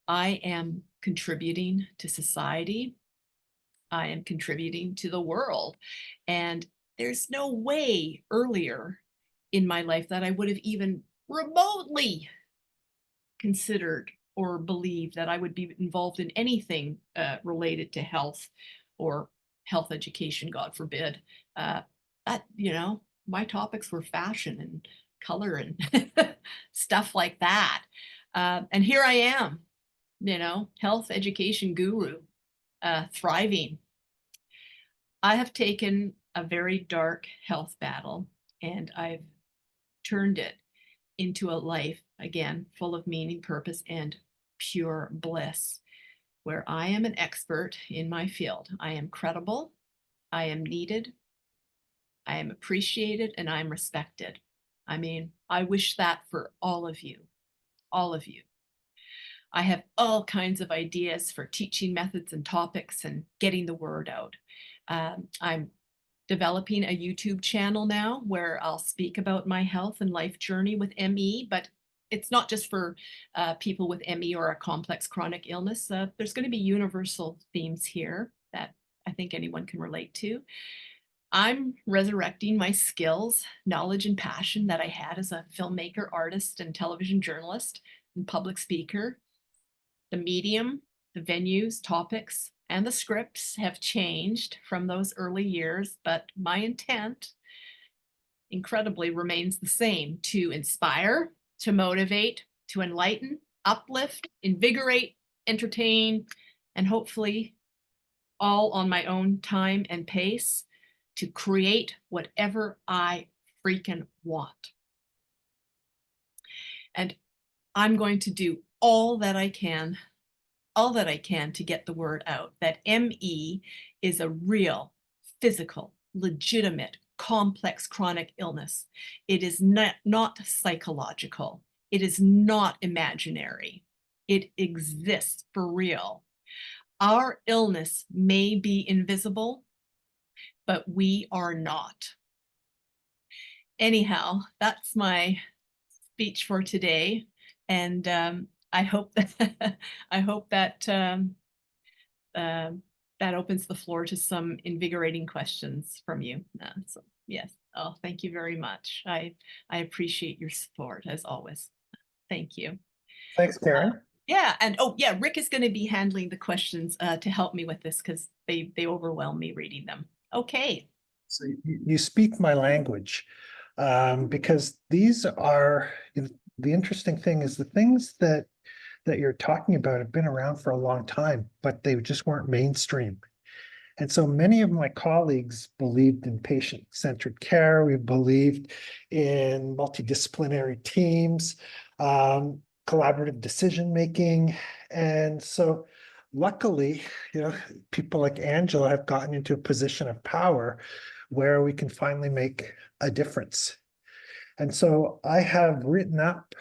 I am contributing to society. I am contributing to the world. And there's no way earlier in my life that I would have even remotely considered or believed that I would be involved in anything related to health or health education, God forbid. My topics were fashion and color and stuff like that. And here I am, health education guru, thriving. I have taken a very dark health battle and I've turned it into a life, again, full of meaning, purpose, and pure bliss, where I am an expert in my field. I am credible, I am needed, I am appreciated, and I'm respected. I mean, I wish that for all of you, all of you. I have all kinds of ideas for teaching methods and topics and getting the word out. I'm developing a YouTube channel now where I'll speak about my health and life journey with ME, but it's not just for people with ME or a complex chronic illness. There's going to be universal themes here that I think anyone can relate to. I'm resurrecting my skills, knowledge, and passion that I had as a filmmaker, artist, and television journalist and public speaker. The medium, the venues, topics, and the scripts have changed from those early years, but my intent, incredibly, remains the same: to inspire, to motivate, to enlighten, uplift, invigorate, entertain, and hopefully all on my own time and pace, to create whatever I freaking want. And I'm going to do all that I can to get the word out that ME is a real, physical, legitimate, complex chronic illness. It is not psychological. It is not imaginary. It exists for real. Our illness may be invisible, but we are not. Anyhow, that's my speech for today, and I hope that I hope that that opens the floor to some invigorating questions from you. So yes, oh, thank you very much. I appreciate your support as always. Thank you. Thanks, Karen. Yeah, and oh yeah, Rick is going to be handling the questions to help me with this because they overwhelm me reading them. Okay. So you speak my language, because these are, the interesting thing is the things that you're talking about have been around for a long time, but they just weren't mainstream. And so many of my colleagues believed in patient-centered care. We believed in multidisciplinary teams, collaborative decision-making. And so luckily, people like Angela have gotten into a position of power where we can finally make a difference. And so I have written up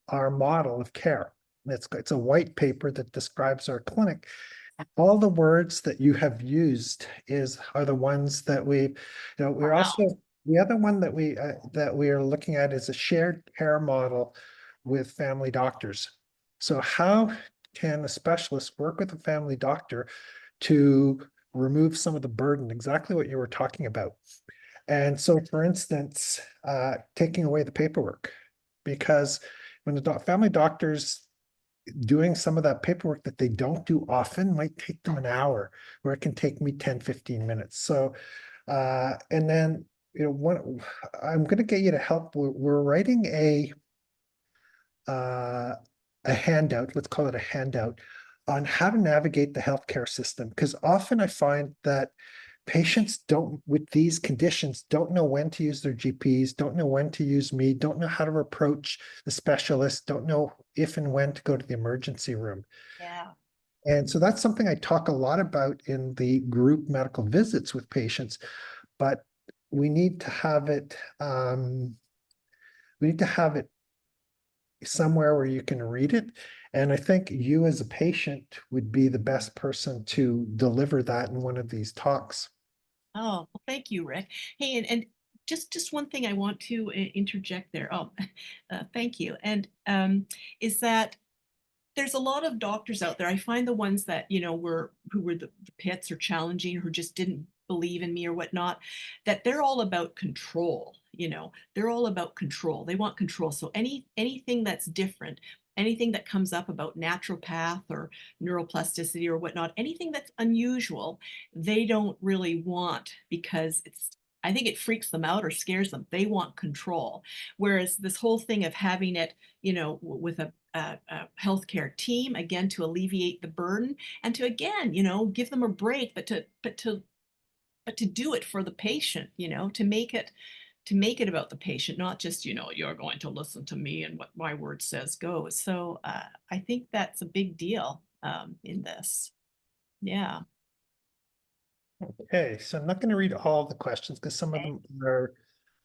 our model of care. It's a white paper that describes our clinic. All the words that you have used are the ones that we're Wow. also, the other one that we are looking at is a shared care model with family doctors. So how can a specialist work with a family doctor to remove some of the burden, exactly what you were talking about? And so, for instance, taking away the paperwork, because when the family doctors doing some of that paperwork that they don't do often might take them an hour, where it can take me 10, 15 minutes. So, and then, I'm going to get you to help. We're writing a handout, let's call it a handout, on how to navigate the healthcare system. Because often I find that patients with these conditions, don't know when to use their GPs, don't know when to use me, don't know how to approach the specialist, don't know if and when to go to the emergency room. Yeah. And so that's something I talk a lot about in the group medical visits with patients, but we need to have it, somewhere where you can read it. And I think you as a patient would be the best person to deliver that in one of these talks. Oh, well, thank you, Rick. Hey, and just one thing I want to interject there. Oh, thank you. And is that there's a lot of doctors out there. I find the ones that, who were the pits or challenging, who just didn't believe in me or whatnot, that they're all about control. They're all about control. They want control. So anything that's different, anything that comes up about naturopath or neuroplasticity or whatnot, anything that's unusual, they don't really want because I think it freaks them out or scares them. They want control. Whereas this whole thing of having it, with a healthcare team, again, to alleviate the burden and to, again, give them a break, but to do it for the patient, to make it about the patient, not just, you're going to listen to me and what my word says goes. So I think that's a big deal in this. Yeah. Okay, so I'm not going to read all the questions because some of them are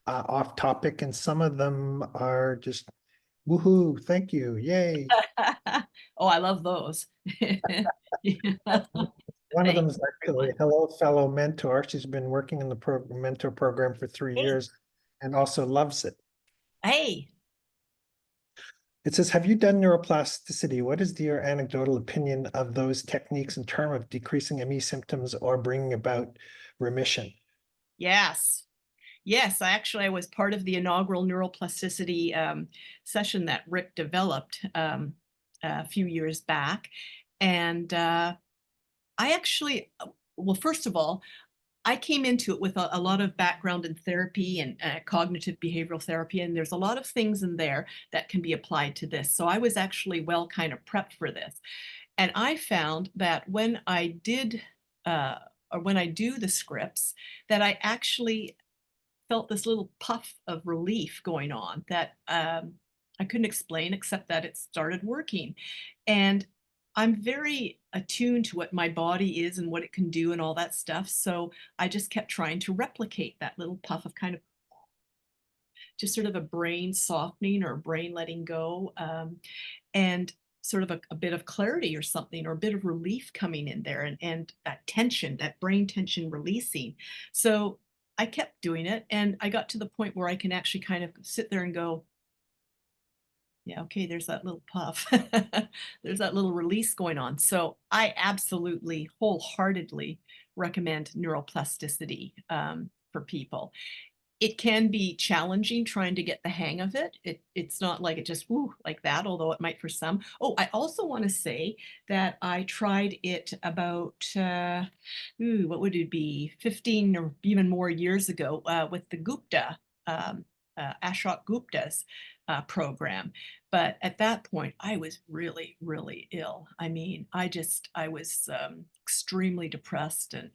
off topic and some of them are just woohoo, thank you, yay. Oh, I love those. Yeah. One of them Thank is you, actually, everyone. hello, fellow mentor. She's been working in the mentor program for 3 years and also loves it. Hey, It says, have you done neuroplasticity? What is your anecdotal opinion of those techniques in terms of decreasing ME symptoms or bringing about remission? yes. Yes, I was part of the inaugural neuroplasticity session that Rick developed a few years back. And I actually, well, first of all, I came into it with a lot of background in therapy and cognitive behavioral therapy, and there's a lot of things in there that can be applied to this. So I was actually well kind of prepped for this. And I found that when I did, or when I do the scripts, that I actually felt this little puff of relief going on that I couldn't explain except that it started working. And I'm very attuned to what my body is and what it can do and all that stuff. So I just kept trying to replicate that little puff of kind of just sort of a brain softening or brain letting go. And sort of a bit of clarity or something, or a bit of relief coming in there, and that tension, that brain tension releasing. So I kept doing it, and I got to the point where I can actually kind of sit there and go, yeah, okay, there's that little puff. There's that little release going on. So I absolutely wholeheartedly recommend neuroplasticity for people. It can be challenging trying to get the hang of it. It's not like it just woo like that, although it might for some. Oh, I also want to say that I tried it about what would it be, 15 or even more years ago with the Gupta, Ashok Gupta's program. But at that point, I was really, really ill. I mean, I was extremely depressed and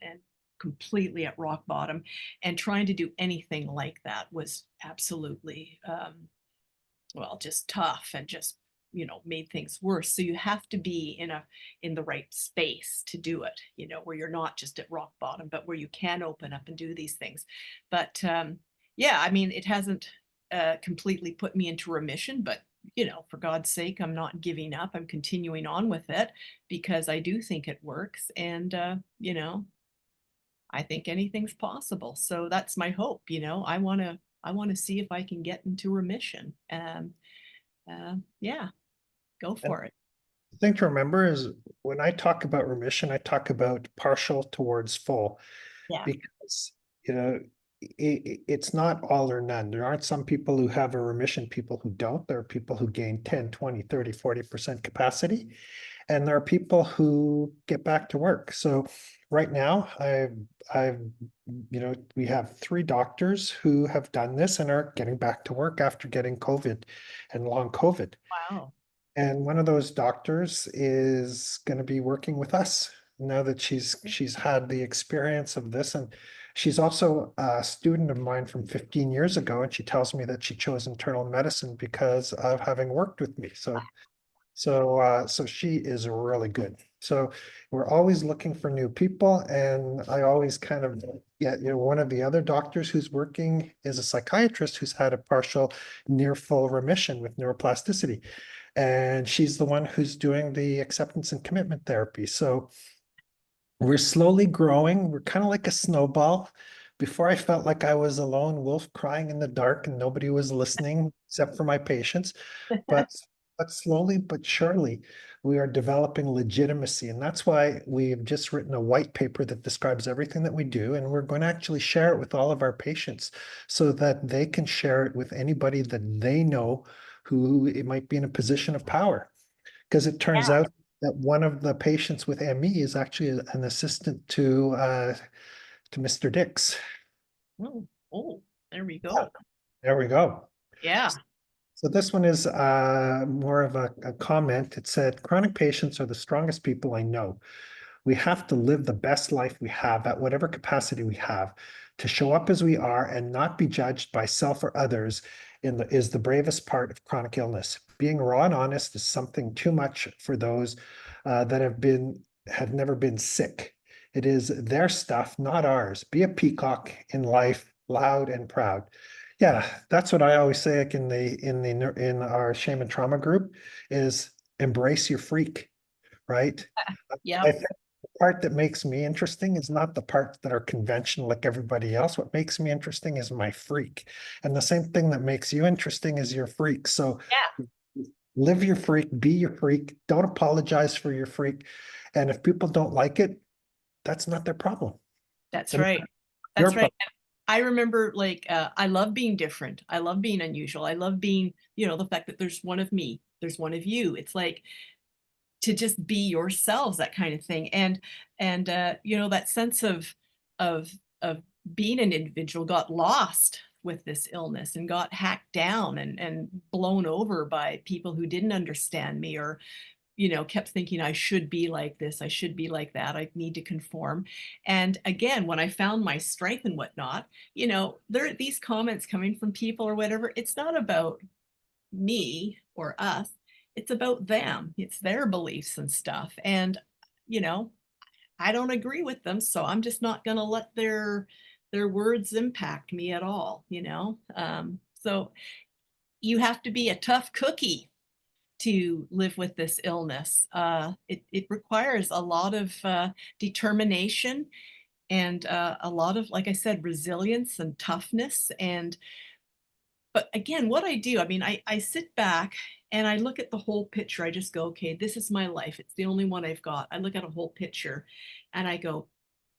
completely at rock bottom, and trying to do anything like that was absolutely well, just tough, and just, made things worse. So you have to be in the right space to do it, where you're not just at rock bottom, but where you can open up and do these things. But yeah, I mean, it hasn't completely put me into remission, but for God's sake, I'm not giving up. I'm continuing on with it because I do think it works. And I think anything's possible. So that's my hope. I want to see if I can get into remission. Yeah, go And for it. the thing to remember is when I talk about remission, I talk about partial towards full, Yeah. because, it's not all or none. There aren't some people who have a remission, people who don't. There are people who gain 10, 20, 30, 40% capacity. And there are people who get back to work. So right now, I've, we have 3 doctors who have done this and are getting back to work after getting COVID and long COVID. Wow. And one of those doctors is going to be working with us now that she's had the experience of this. And she's also a student of mine from 15 years ago. And she tells me that she chose internal medicine because of having worked with me. So she is really good. So we're always looking for new people. And I always kind of one of the other doctors who's working is a psychiatrist who's had a partial near full remission with neuroplasticity. And she's the one who's doing the acceptance and commitment therapy. So we're slowly growing. We're kind of like a snowball. Before, I felt like I was a lone wolf crying in the dark and nobody was listening except for my patients. But slowly but surely, we are developing legitimacy. And that's why we've just written a white paper that describes everything that we do. And we're going to actually share it with all of our patients so that they can share it with anybody that they know who it might be in a position of power. Because it turns Yeah. out that one of the patients with ME is actually an assistant to Mr. Dix. Oh, oh, there we Yeah, go. there we go. Yeah. So this one is more of a comment. It said, chronic patients are the strongest people I know. We have to live the best life we have at whatever capacity we have. To show up as we are and not be judged by self or others is the bravest part of chronic illness. Being raw and honest is something too much for those that have never been sick. It is their stuff, not ours. Be a peacock in life, loud and proud. Yeah, that's what I always say, like in our shame and trauma group, is embrace your freak, right? I Yep. think the part that makes me interesting is not the parts that are conventional like everybody else. What makes me interesting is my freak. And the same thing that makes you interesting is your freak. So Yeah. live your freak, be your freak, don't apologize for your freak. And if people don't like it, that's not their problem. That's That's right. your That's right. problem. I remember, like, I love being different. I love being unusual. I love being, the fact that there's one of me, there's one of you. It's like to just be yourselves, that kind of thing. And that sense of of being an individual got lost with this illness, and got hacked down and blown over by people who didn't understand me, or kept thinking I should be like this, I should be like that, I need to conform. And again, when I found my strength and whatnot, there are these comments coming from people or whatever. It's not about me or us. It's about them. It's their beliefs and stuff. And, you know, I don't agree with them, so I'm just not going to let their words impact me at all. So you have to be a tough cookie to live with this illness. It requires a lot of determination and a lot of, like I said, resilience and toughness. But again, what I do, I mean, I sit back and I look at the whole picture. I just go, okay, this is my life. It's the only one I've got. I look at a whole picture and I go,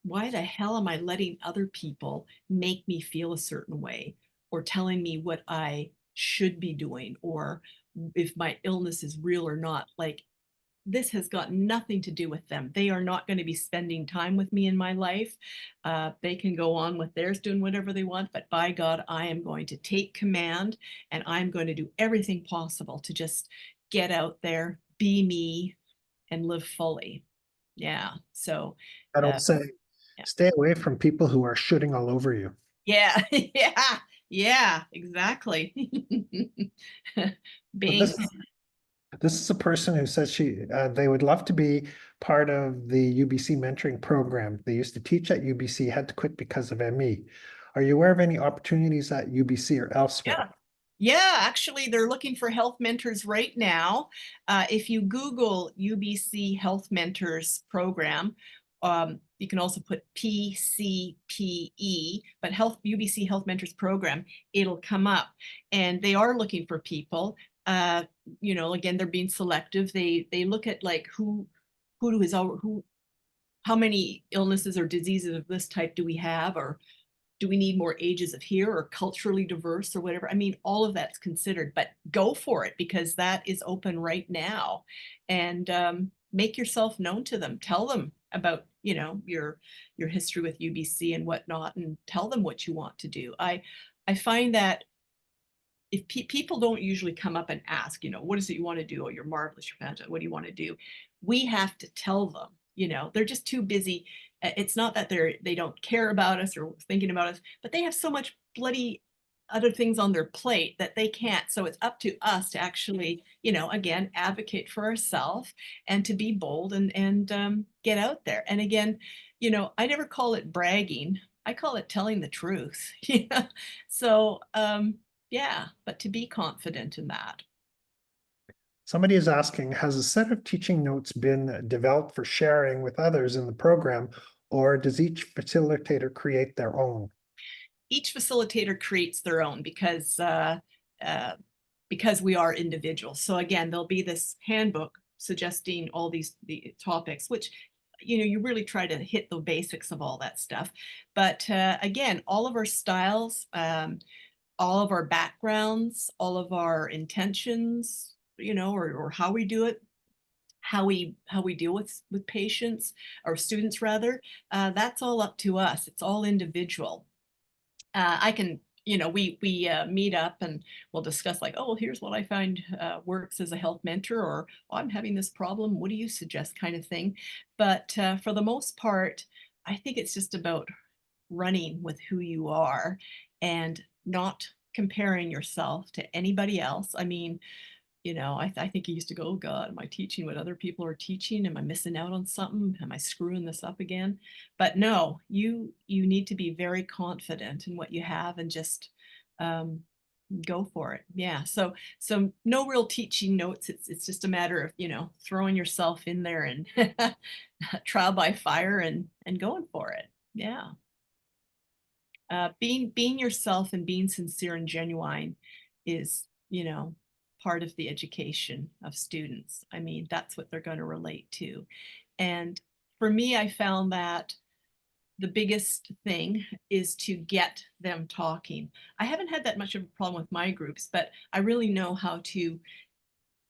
why the hell am I letting other people make me feel a certain way or telling me what I should be doing or if my illness is real or not? Like, this has got nothing to do with them. They are not going to be spending time with me in my life. They can go on with theirs doing whatever they want, but by God, I am going to take command and I'm going to do everything possible to just get out there, be me, and live fully. Yeah. So, I don't uh, say, yeah. stay away from people who are shooting all over you. Yeah. Yeah. Yeah. Exactly. But Being, this is a person who says they would love to be part of the UBC mentoring program. They used to teach at UBC, had to quit because of ME. Are you aware of any opportunities at UBC or elsewhere? yeah. Yeah, actually, they're looking for health mentors right now. If you Google UBC Health Mentors program, you can also put PCPE, but UBC Health Mentors program, it'll come up. And they are looking for people. You know, again, they're being selective. They look at like how many illnesses or diseases of this type do we have, or do we need more ages of here or culturally diverse or whatever? I mean, all of that's considered, but go for it because that is open right now. And make yourself known to them. Tell them about, you know, your history with UBC and whatnot, and tell them what you want to do. I find that if people don't usually come up and ask, you know, what is it you want to do? Oh, you're marvelous, you're fantastic. What do you want to do? We have to tell them, you know, they're just too busy. It's not that they don't care about us or thinking about us, but they have so much bloody other things on their plate that they can't. So it's up to us to actually, you know, again, advocate for ourselves and to be bold and get out there. And again, you know, I never call it bragging. I call it telling the truth. Yeah. So yeah, but to be confident in that. Somebody is asking, has a set of teaching notes been developed for sharing with others in the program, or does each facilitator create their own? Each facilitator creates their own because we are individuals. So again, there'll be this handbook suggesting all the topics, which you know you really try to hit the basics of all that stuff. But again, all of our styles, all of our backgrounds, all of our intentions, you know, or how we do it, how we deal with patients or students rather, that's all up to us. It's all individual. I can, you know, we meet up and we'll discuss like, oh, well, here's what I find works as a health mentor, or oh, I'm having this problem. What do you suggest, kind of thing. But for the most part, I think it's just about running with who you are and not comparing yourself to anybody else. I mean, you know, I think he used to go, oh God, am I teaching what other people are teaching? Am I missing out on something? Am I screwing this up again? But no, you need to be very confident in what you have and just um, go for it. Yeah. So no real teaching notes. It's just a matter of, you know, throwing yourself in there and trial by fire and going for it. Yeah. Being yourself and being sincere and genuine is, you know, part of the education of students. I mean, that's what they're going to relate to. And for me, I found that the biggest thing is to get them talking. I haven't had that much of a problem with my groups, but I really know how to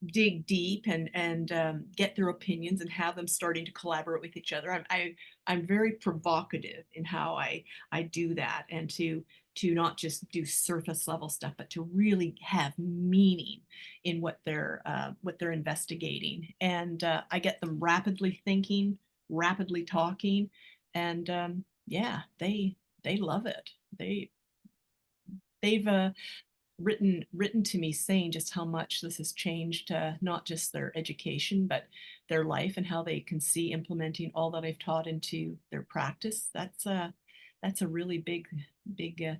dig deep and get their opinions and have them starting to collaborate with each other. I'm very provocative in how I do that, and to not just do surface level stuff, but to really have meaning in what they're investigating. And I get them rapidly thinking, rapidly talking, and yeah, they love it. They've written to me saying just how much this has changed not just their education but their life, and how they can see implementing all that I've taught into their practice. That's a really big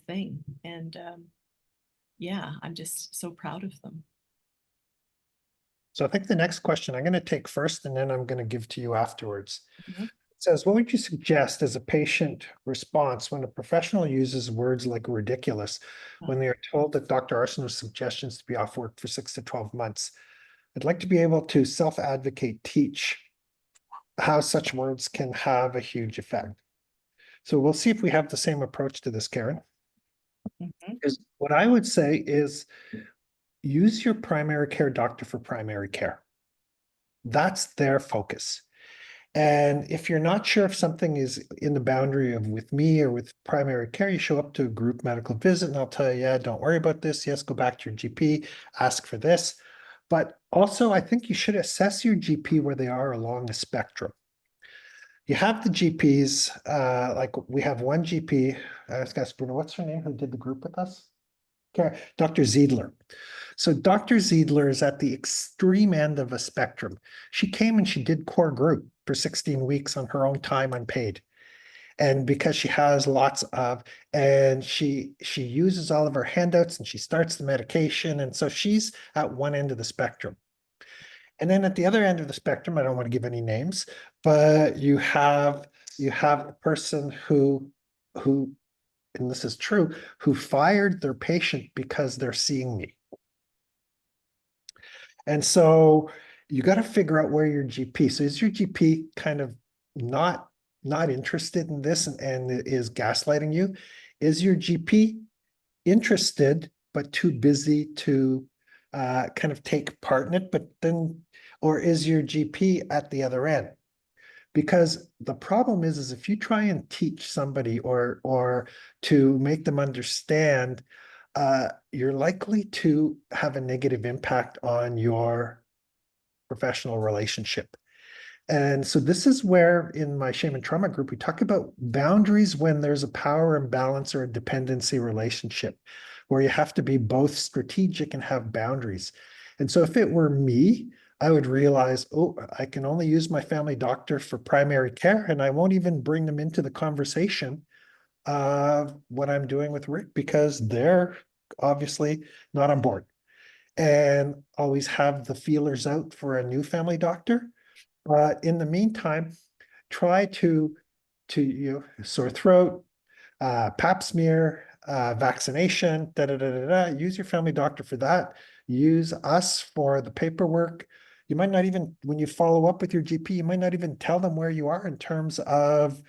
thing, and yeah, I'm just so proud of them. So I think the next question I'm going to take first, and then I'm going to give to you afterwards. Mhm. It says, what would you suggest as a patient response when a professional uses words like ridiculous when they are told that Dr. Arsenault's suggestions to be off work for 6 to 12 months? I'd like to be able to self-advocate, teach how such words can have a huge effect. So we'll see if we have the same approach to this, Karen. Mhm. Is what I would say is use your primary care doctor for primary care. That's their focus. And if you're not sure if something is in the boundary of with me or with primary care, you show up to a group medical visit and I'll tell you, yeah, don't worry about this. Yes, go back to your GP, ask for this. But also, I think you should assess your GP where they are along the spectrum. You have the GPs, like we have one GP, Bruno, what's her name, who did the group with us? Okay, Dr. Ziedler. So Dr. Ziedler is at the extreme end of a spectrum. She came and she did core group for 16 weeks on her own time, unpaid. And because she has lots of, and she uses all of her handouts and she starts the medication. And so she's at one end of the spectrum. And then at the other end of the spectrum, I don't want to give any names, but you have the person who, and this is true, who fired their patient because they're seeing me. And so you got to figure out where your GP. So is your GP kind of not interested in this and is gaslighting you? Is your GP interested but too busy to kind of take part in it? But then, or is your GP at the other end? Because the problem is if you try and teach somebody or to make them understand, you're likely to have a negative impact on your professional relationship. And so this is where in my shame and trauma group, we talk about boundaries when there's a power imbalance or a dependency relationship, where you have to be both strategic and have boundaries. And so if it were me, I would realize, oh, I can only use my family doctor for primary care, and I won't even bring them into the conversation of what I'm doing with Rick because they're obviously not on board. And always have the feelers out for a new family doctor. But in the meantime, try to sore throat, pap smear, vaccination, use your family doctor for that. Use us for the paperwork. You might not even, when you follow up with your GP, you might not even tell them where you are in terms of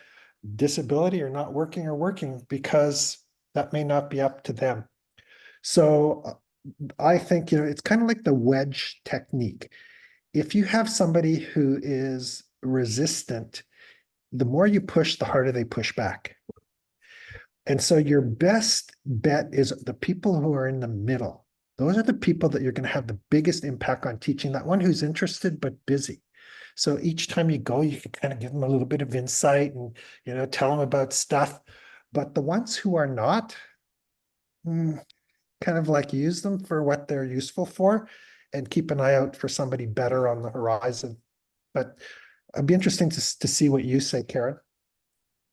disability or not working or working, because that may not be up to them. So I think, it's kind of like the wedge technique. If you have somebody who is resistant, the more you push, the harder they push back. And so your best bet is the people who are in the middle. Those are the people that you're going to have the biggest impact on teaching, that one who's interested but busy. So each time you go, you can kind of give them a little bit of insight and, tell them about stuff. But the ones who are not, kind of like use them for what they're useful for and keep an eye out for somebody better on the horizon. But it'd be interesting to see what you say, Karen.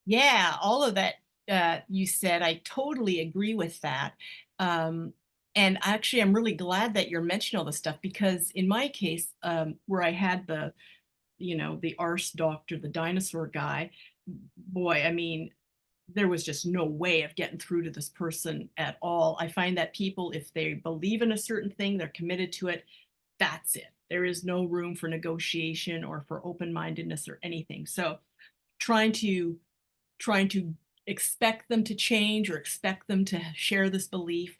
Yeah, all of that you said, I totally agree with that. And actually, I'm really glad that you're mentioning all this stuff because in my case, where I had the arse doctor, the dinosaur guy, boy, I mean, there was just no way of getting through to this person at all. I find that people, if they believe in a certain thing, they're committed to it, that's it. There is no room for negotiation or for open-mindedness or anything. So trying to expect them to change or expect them to share this belief,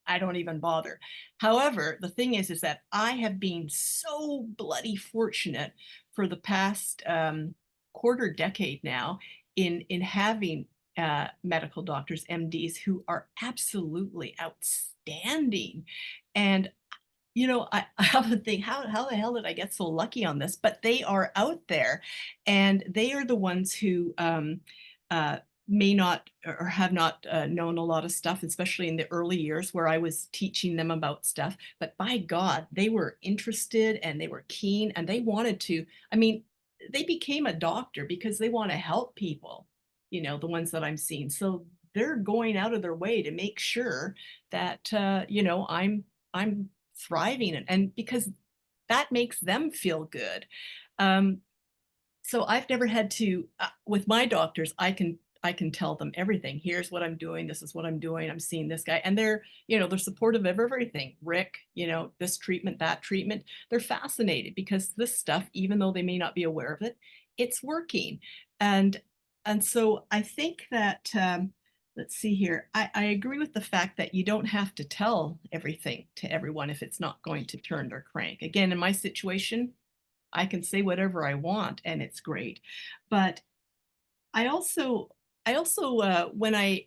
I don't even bother. However, the thing is that I have been so bloody fortunate for the past quarter decade now in having medical doctors, MDs, who are absolutely outstanding. And I often think, how the hell did I get so lucky on this? But they are out there, and they are the ones who uh, may not or have not known a lot of stuff, especially in the early years where I was teaching them about stuff. But by God, they were interested and they were keen and they wanted to. I mean, they became a doctor because they want to help people, the ones that I'm seeing. So they're going out of their way to make sure that I'm thriving and because that makes them feel good. Um, so I've never had to, with my doctors, I can tell them everything. Here's what I'm doing. This is what I'm doing. I'm seeing this guy. And they're, they're supportive of everything. Rick, this treatment, that treatment. They're fascinated because this stuff, even though they may not be aware of it, it's working. And so I think that let's see here. I agree with the fact that you don't have to tell everything to everyone if it's not going to turn their crank. Again, in my situation, I can say whatever I want and it's great. But I also when I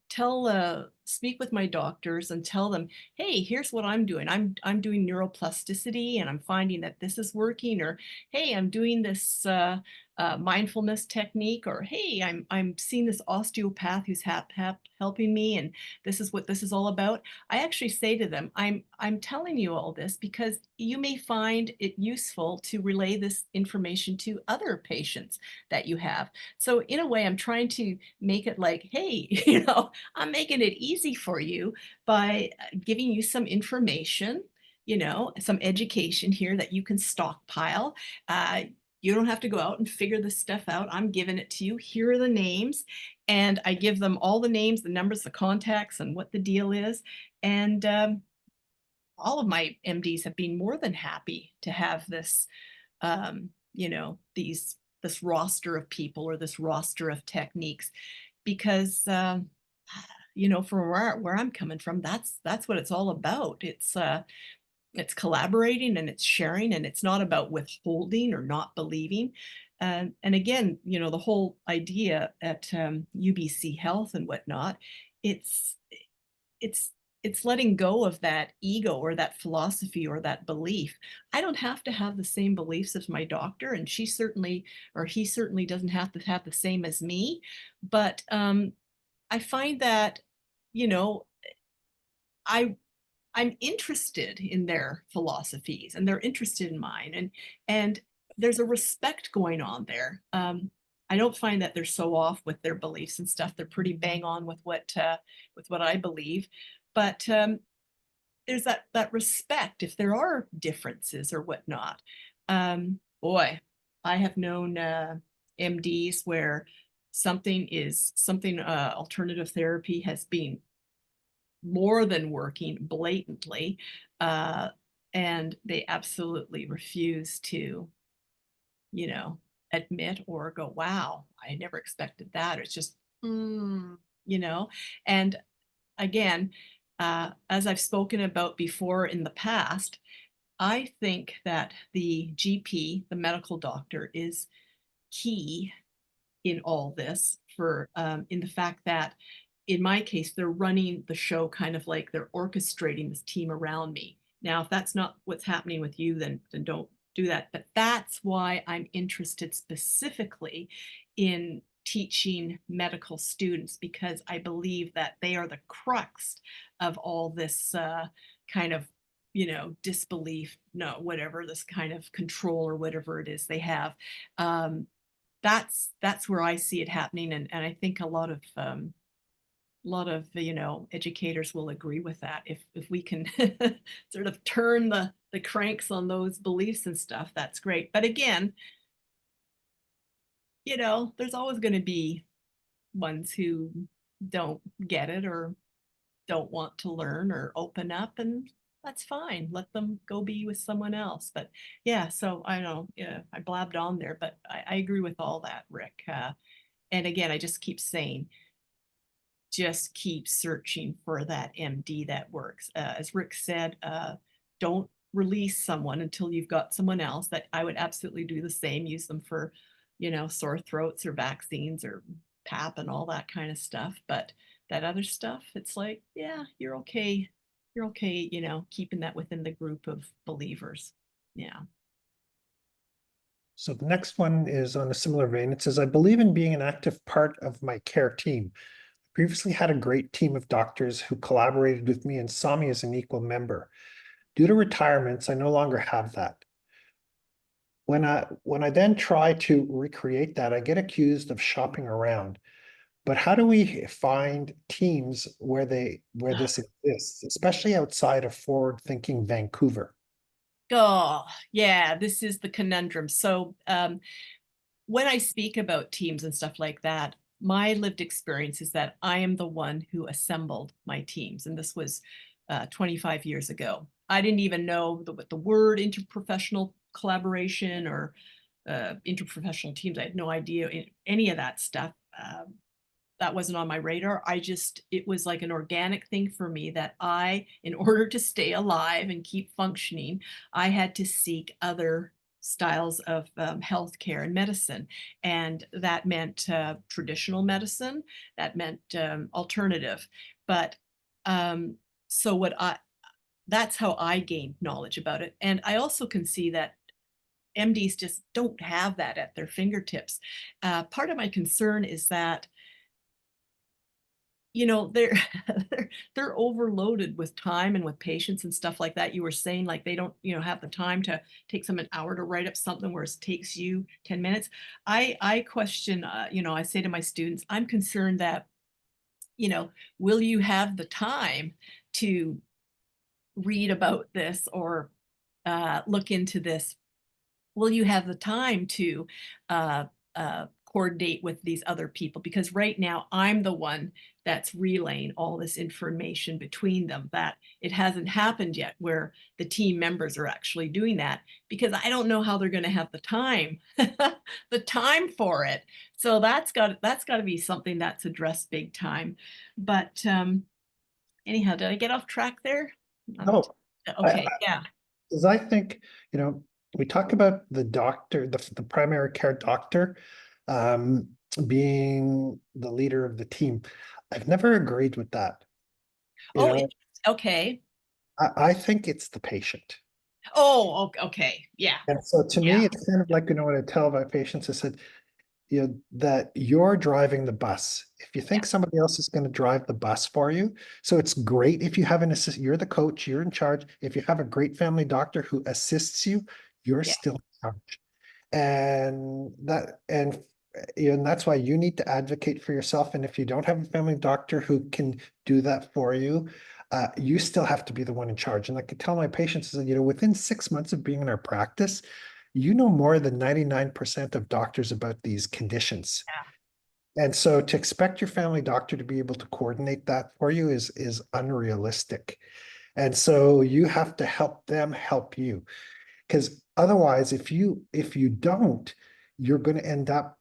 tell speak with my doctors and tell them, hey, here's what I'm doing. I'm doing neuroplasticity and I'm finding that this is working, or hey, I'm doing this mindfulness technique, or hey, I'm seeing this osteopath who's helping me, and this is what this is all about. I actually say to them, I'm telling you all this because you may find it useful to relay this information to other patients that you have. So in a way, I'm trying to make it like, hey, I'm making it easy for you by giving you some information, some education here that you can stockpile. You don't have to go out and figure this stuff out. I'm giving it to you. Here are the names. And I give them all the names, the numbers, the contacts, and what the deal is. And all of my MDs have been more than happy to have this, this roster of people or this roster of techniques, because from where I'm coming from, that's what it's all about. It's collaborating and it's sharing, and it's not about withholding or not believing. And again, the whole idea at UBC Health and whatnot, it's it's it's letting go of that ego or that philosophy or that belief. I don't have to have the same beliefs as my doctor, and she certainly, or he certainly, doesn't have to have the same as me. But I find that, you know, I I'm interested in their philosophies and they're interested in mine, and there's a respect going on there. I don't find that they're so off with their beliefs and stuff. They're pretty bang on with what I believe, but there's that respect if there are differences or whatnot. Boy, I have known MDs where something alternative therapy has been more than working blatantly, uh, and they absolutely refuse to, admit or go, wow, I never expected that. It's just, mm, you know, and again, as I've spoken about before in the past, I think that the GP, the medical doctor, is key in all this, for in the fact that in my case, they're running the show kind of like they're orchestrating this team around me. Now, if that's not what's happening with you, then don't do that. But that's why I'm interested specifically in teaching medical students, because I believe that they are the crux of all this kind of, disbelief, no, whatever, this kind of control or whatever it is they have. That's where I see it happening, and I think a lot of educators will agree with that. If we can sort of turn the cranks on those beliefs and stuff, that's great. But again, there's always going to be ones who don't get it or don't want to learn or open up, and that's fine. Let them go be with someone else. But yeah, so I know, yeah, I blabbed on there, but I agree with all that, Rick. And again, I just keep saying, just keep searching for that MD that works. As Rick said, don't release someone until you've got someone else. That I would absolutely do the same. Use them for, sore throats or vaccines or PAP and all that kind of stuff. But that other stuff, it's like, yeah, you're okay. You're okay, keeping that within the group of believers. Yeah. So the next one is on a similar vein. It says, I believe in being an active part of my care team. I previously had a great team of doctors who collaborated with me and saw me as an equal member. Due to retirements, I no longer have that. When I then try to recreate that, I get accused of shopping around. But how do we find teams where this exists, especially outside of forward-thinking Vancouver? Oh, yeah, this is the conundrum. So when I speak about teams and stuff like that, my lived experience is that I am the one who assembled my teams. And this was 25 years ago. I didn't even know what the word interprofessional collaboration or interprofessional teams. I had no idea any of that stuff. That wasn't on my radar. It was like an organic thing for me that in order to stay alive and keep functioning, I had to seek other styles of healthcare and medicine. And that meant traditional medicine, that meant alternative. But um, so that's how I gained knowledge about it. And I also can see that MDs just don't have that at their fingertips. Part of my concern is that they're they're overloaded with time and with patience and stuff like that. You were saying like they don't have the time to take an hour to write up something where it takes you 10 minutes. I question, I say to my students, I'm concerned that will you have the time to read about this or look into this? Will you have the time to coordinate with these other people? Because right now I'm the one that's relaying all this information between them. That it hasn't happened yet where the team members are actually doing that, because I don't know how they're going to have the time the time for it. So that's got to be something that's addressed big time. But anyhow, did I get off track there? No, Okay, yeah. because I think, you know, we talk about the doctor, the primary care doctor, um, being the leader of the team. I've never agreed with that. You Oh, know, okay. I think it's the patient. Oh, okay. Yeah. And so to Yeah. me, it's kind of like, what I tell my patients, I said, that you're driving the bus. If you Yeah. think somebody else is going to drive the bus for you, so it's great if you have an assist, you're the coach, you're in charge. If you have a great family doctor who assists you, you're Yeah. still in charge. And that's why you need to advocate for yourself. And if you don't have a family doctor who can do that for you, you still have to be the one in charge. And I could tell my patients that, within 6 months of being in our practice, you know more than 99% of doctors about these conditions. And so to expect your family doctor to be able to coordinate that for you is unrealistic. And so you have to help them help you. Because otherwise, if you don't, you're going to end up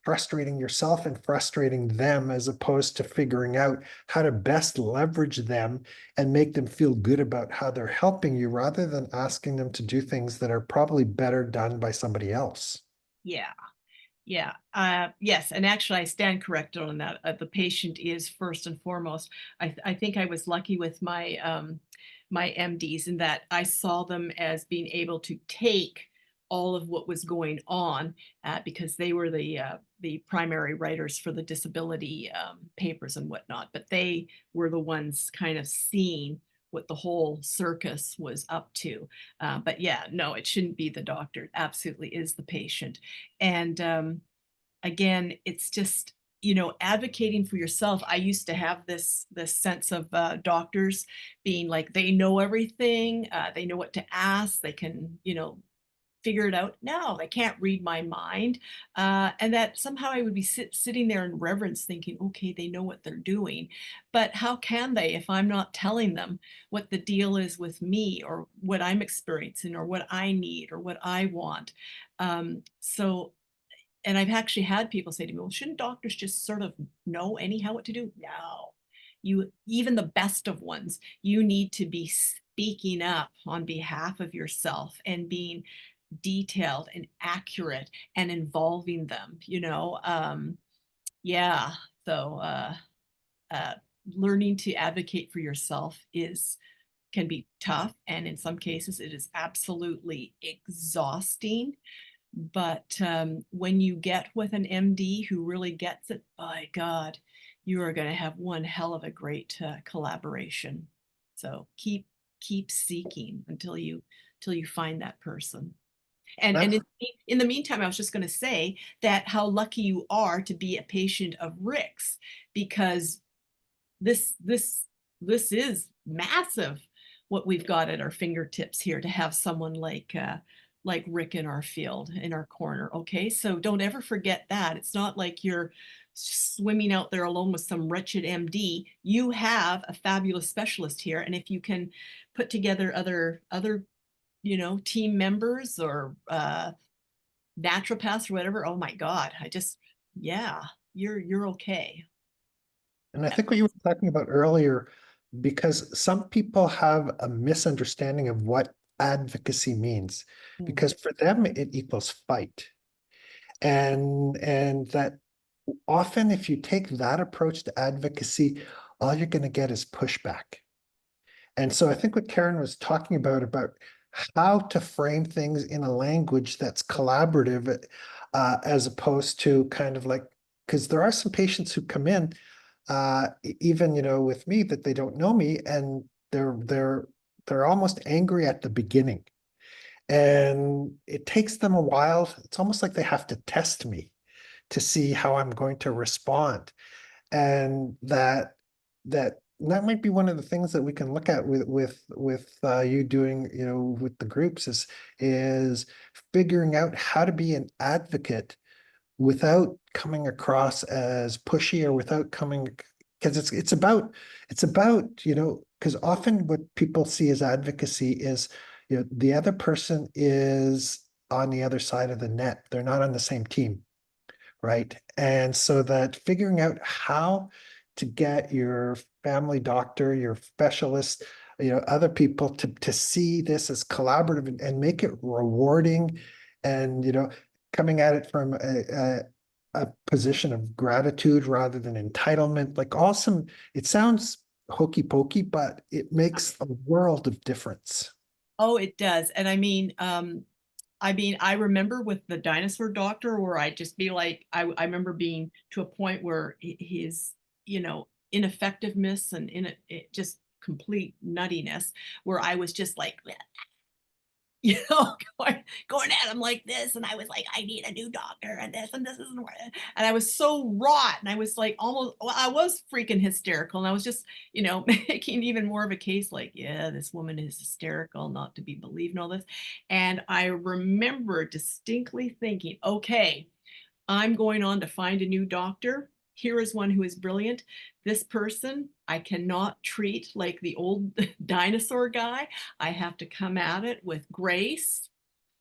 frustrating yourself and frustrating them, as opposed to figuring out how to best leverage them and make them feel good about how they're helping you, rather than asking them to do things that are probably better done by somebody else. Yeah. Yeah. Yes. And actually, I stand corrected on that. The patient is first and foremost. I think I was lucky with my MDs in that I saw them as being able to take all of what was going on because they were the primary writers for the disability papers and whatnot. But they were the ones kind of seeing what the whole circus was up to. But yeah, no, it shouldn't be the doctor. It absolutely is the patient. And again, it's just advocating for yourself. I used to have this sense of doctors being like they know everything, they know what to ask, they can figure it out. No, they can't read my mind. And that somehow I would be sitting there in reverence thinking, okay, they know what they're doing. But how can they if I'm not telling them what the deal is with me or what I'm experiencing or what I need or what I want? And I've actually had people say to me, well, shouldn't doctors just sort of know anyhow what to do? No. Even the best of ones, you need to be speaking up on behalf of yourself and being detailed and accurate and involving them, yeah. So uh, learning to advocate for yourself can be tough. And in some cases, it is absolutely exhausting. But when you get with an MD who really gets it, by God, you are going to have one hell of a great collaboration. So keep seeking until you find that person. And That's in the meantime, I was just going to say that how lucky you are to be a patient of Rick's, because this is massive what we've got at our fingertips here to have someone like Rick in our field, in our corner. Okay, so don't ever forget that. It's not like you're swimming out there alone with some wretched MD. You have a fabulous specialist here, and if you can put together other team members or naturopaths or whatever, oh my God, yeah, you're okay. And I think what you were talking about earlier, because some people have a misunderstanding of what advocacy means, Mm. because for them it equals fight. And that often if you take that approach to advocacy, all you're going to get is pushback. And so I think what Karen was talking about how to frame things in a language that's collaborative, as opposed to kind of like, because there are some patients who come in, even with me, that they don't know me, and they're almost angry at the beginning, and it takes them a while. It's almost like they have to test me to see how I'm going to respond, and that might be one of the things that we can look at with you doing, with the groups, is figuring out how to be an advocate without coming across as pushy, or without coming, because it's about because often what people see as advocacy is, the other person is on the other side of the net. They're not on the same team, right? And so that figuring out how to get your family doctor, your specialist, other people to see this as collaborative, and make it rewarding, and coming at it from a position of gratitude rather than entitlement. Like, awesome. It sounds hokey pokey, but it makes a world of difference. Oh, it does. And I remember with the dinosaur doctor where I'd just be like, I remember being to a point where his, ineffectiveness and just complete nuttiness, where I was just like, going at him like this. And I was like, I need a new doctor, and this isn't right. And I was so wrought, and I was like, almost, well, I was freaking hysterical. And I was just, making even more of a case like, yeah, this woman is hysterical, not to be believed, and all this. And I remember distinctly thinking, okay, I'm going on to find a new doctor. Here is one who is brilliant. This person I cannot treat like the old dinosaur guy. I have to come at it with grace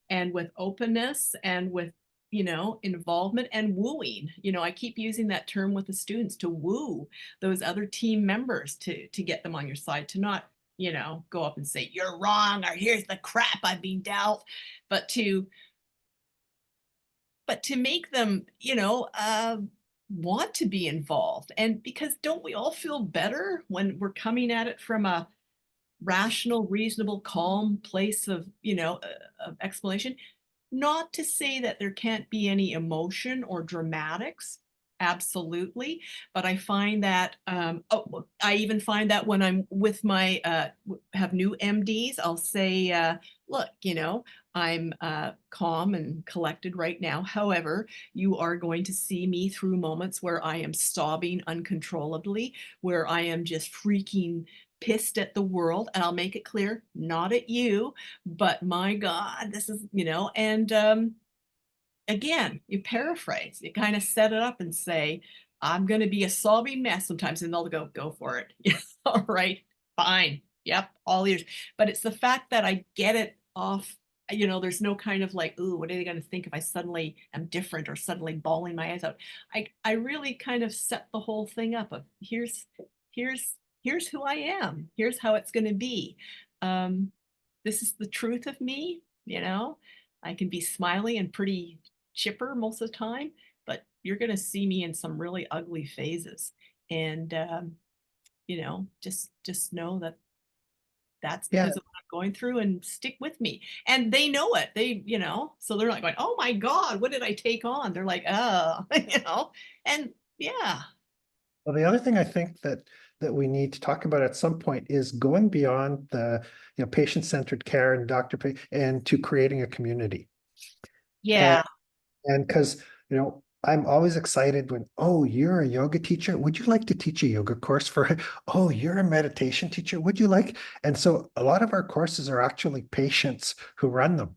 and with openness and with, involvement and wooing. I keep using that term with the students, to woo those other team members to get them on your side, to not, go up and say, you're wrong, or here's the crap I've been dealt, but to make them, want to be involved. And because don't we all feel better when we're coming at it from a rational, reasonable, calm place of, of explanation? Not to say that there can't be any emotion or dramatics. Absolutely. But I find that, I even find that when I'm with my, have new MDs, I'll say, look, I'm calm and collected right now. However, you are going to see me through moments where I am sobbing uncontrollably, where I am just freaking pissed at the world. And I'll make it clear, not at you, but my God, this is, and again, you paraphrase, you kind of set it up and say, I'm going to be a sobbing mess sometimes, and they'll go for it. Yeah, all right, fine. Yep, all ears. But it's the fact that I get it off. There's no kind of like, ooh, what are they going to think if I suddenly am different, or suddenly bawling my eyes out? I really kind of set the whole thing up of, here's here's who I am. Here's how it's going to be. This is the truth of me. I can be smiley and pretty chipper most of the time, but you're going to see me in some really ugly phases. And, just know that that's Yeah. because of what I'm going through, and stick with me. And they know it. So they're not going, oh my God, what did I take on? They're like, oh, and yeah. Well, the other thing I think that we need to talk about at some point is going beyond the patient-centered care and and to creating a community. And Yeah. and because I'm always excited when, oh, you're a yoga teacher. Would you like to teach a yoga course for, oh, you're a meditation teacher. Would you like? And so a lot of our courses are actually patients who run them.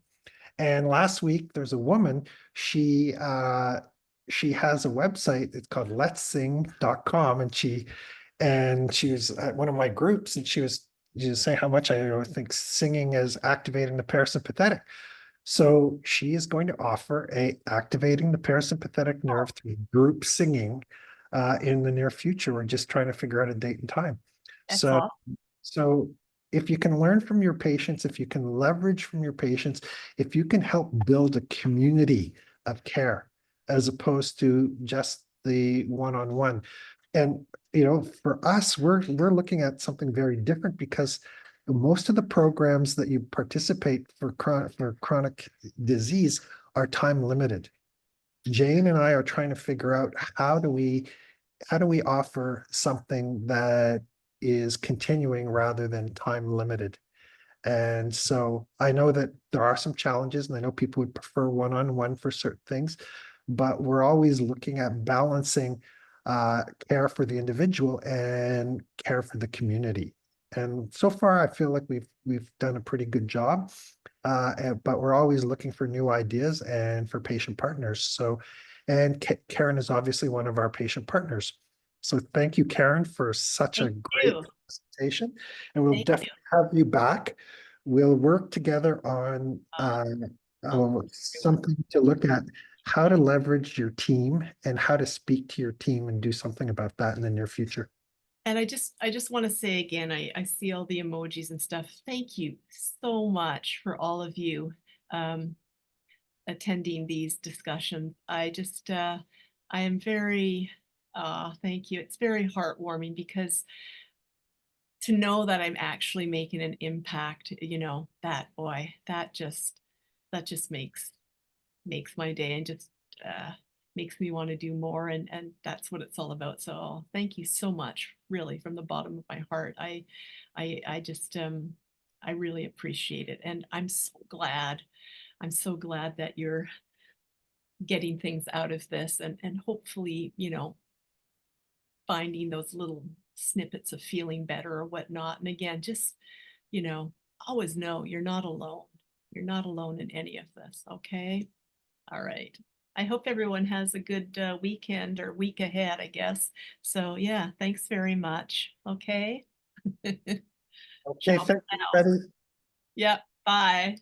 And last week there's a woman, she has a website, it's called letsing.com, and she was at one of my groups and she was saying how much I think singing is activating the parasympathetic. So she is going to offer a activating the parasympathetic nerve through group singing in the near future. We're just trying to figure out a date and time. That's So, awesome. so if you can learn from your patients, if you can leverage from your patients, if you can help build a community of care as opposed to just the one-on-one. And for us, we're looking at something very different because most of the programs that you participate for chronic disease are time limited. Jane and I are trying to figure out how do we offer something that is continuing rather than time limited. And so I know that there are some challenges, and I know people would prefer one-on-one for certain things, but we're always looking at balancing care for the individual and care for the community. And so far, I feel like we've done a pretty good job, but we're always looking for new ideas and for patient partners. So, and Karen is obviously one of our patient partners. So thank you, Karen, for such a Thank great you. presentation, and we'll Thank you. definitely have you back. We'll work together on Oh, something to look at how to leverage your team and how to speak to your team and do something about that in the near future. and I just want to say again, I see all the emojis and stuff. Thank you so much for all of you um, attending these discussions. I am very, thank you. It's very heartwarming because to know that I'm actually making an impact, that just makes my day and just uh, makes me want to do more. And that's what it's all about. So thank you so much, really, from the bottom of my heart. I just I really appreciate it, and I'm so glad that you're getting things out of this, and hopefully, finding those little snippets of feeling better or whatnot. And again, just, you know, always know you're not alone. You're not alone in any of this. Okay. All right. I hope everyone has a good weekend or week ahead, I guess. So, yeah, thanks very much. Okay. Okay, Ciao for thank you, now. Betty. Yep. Bye.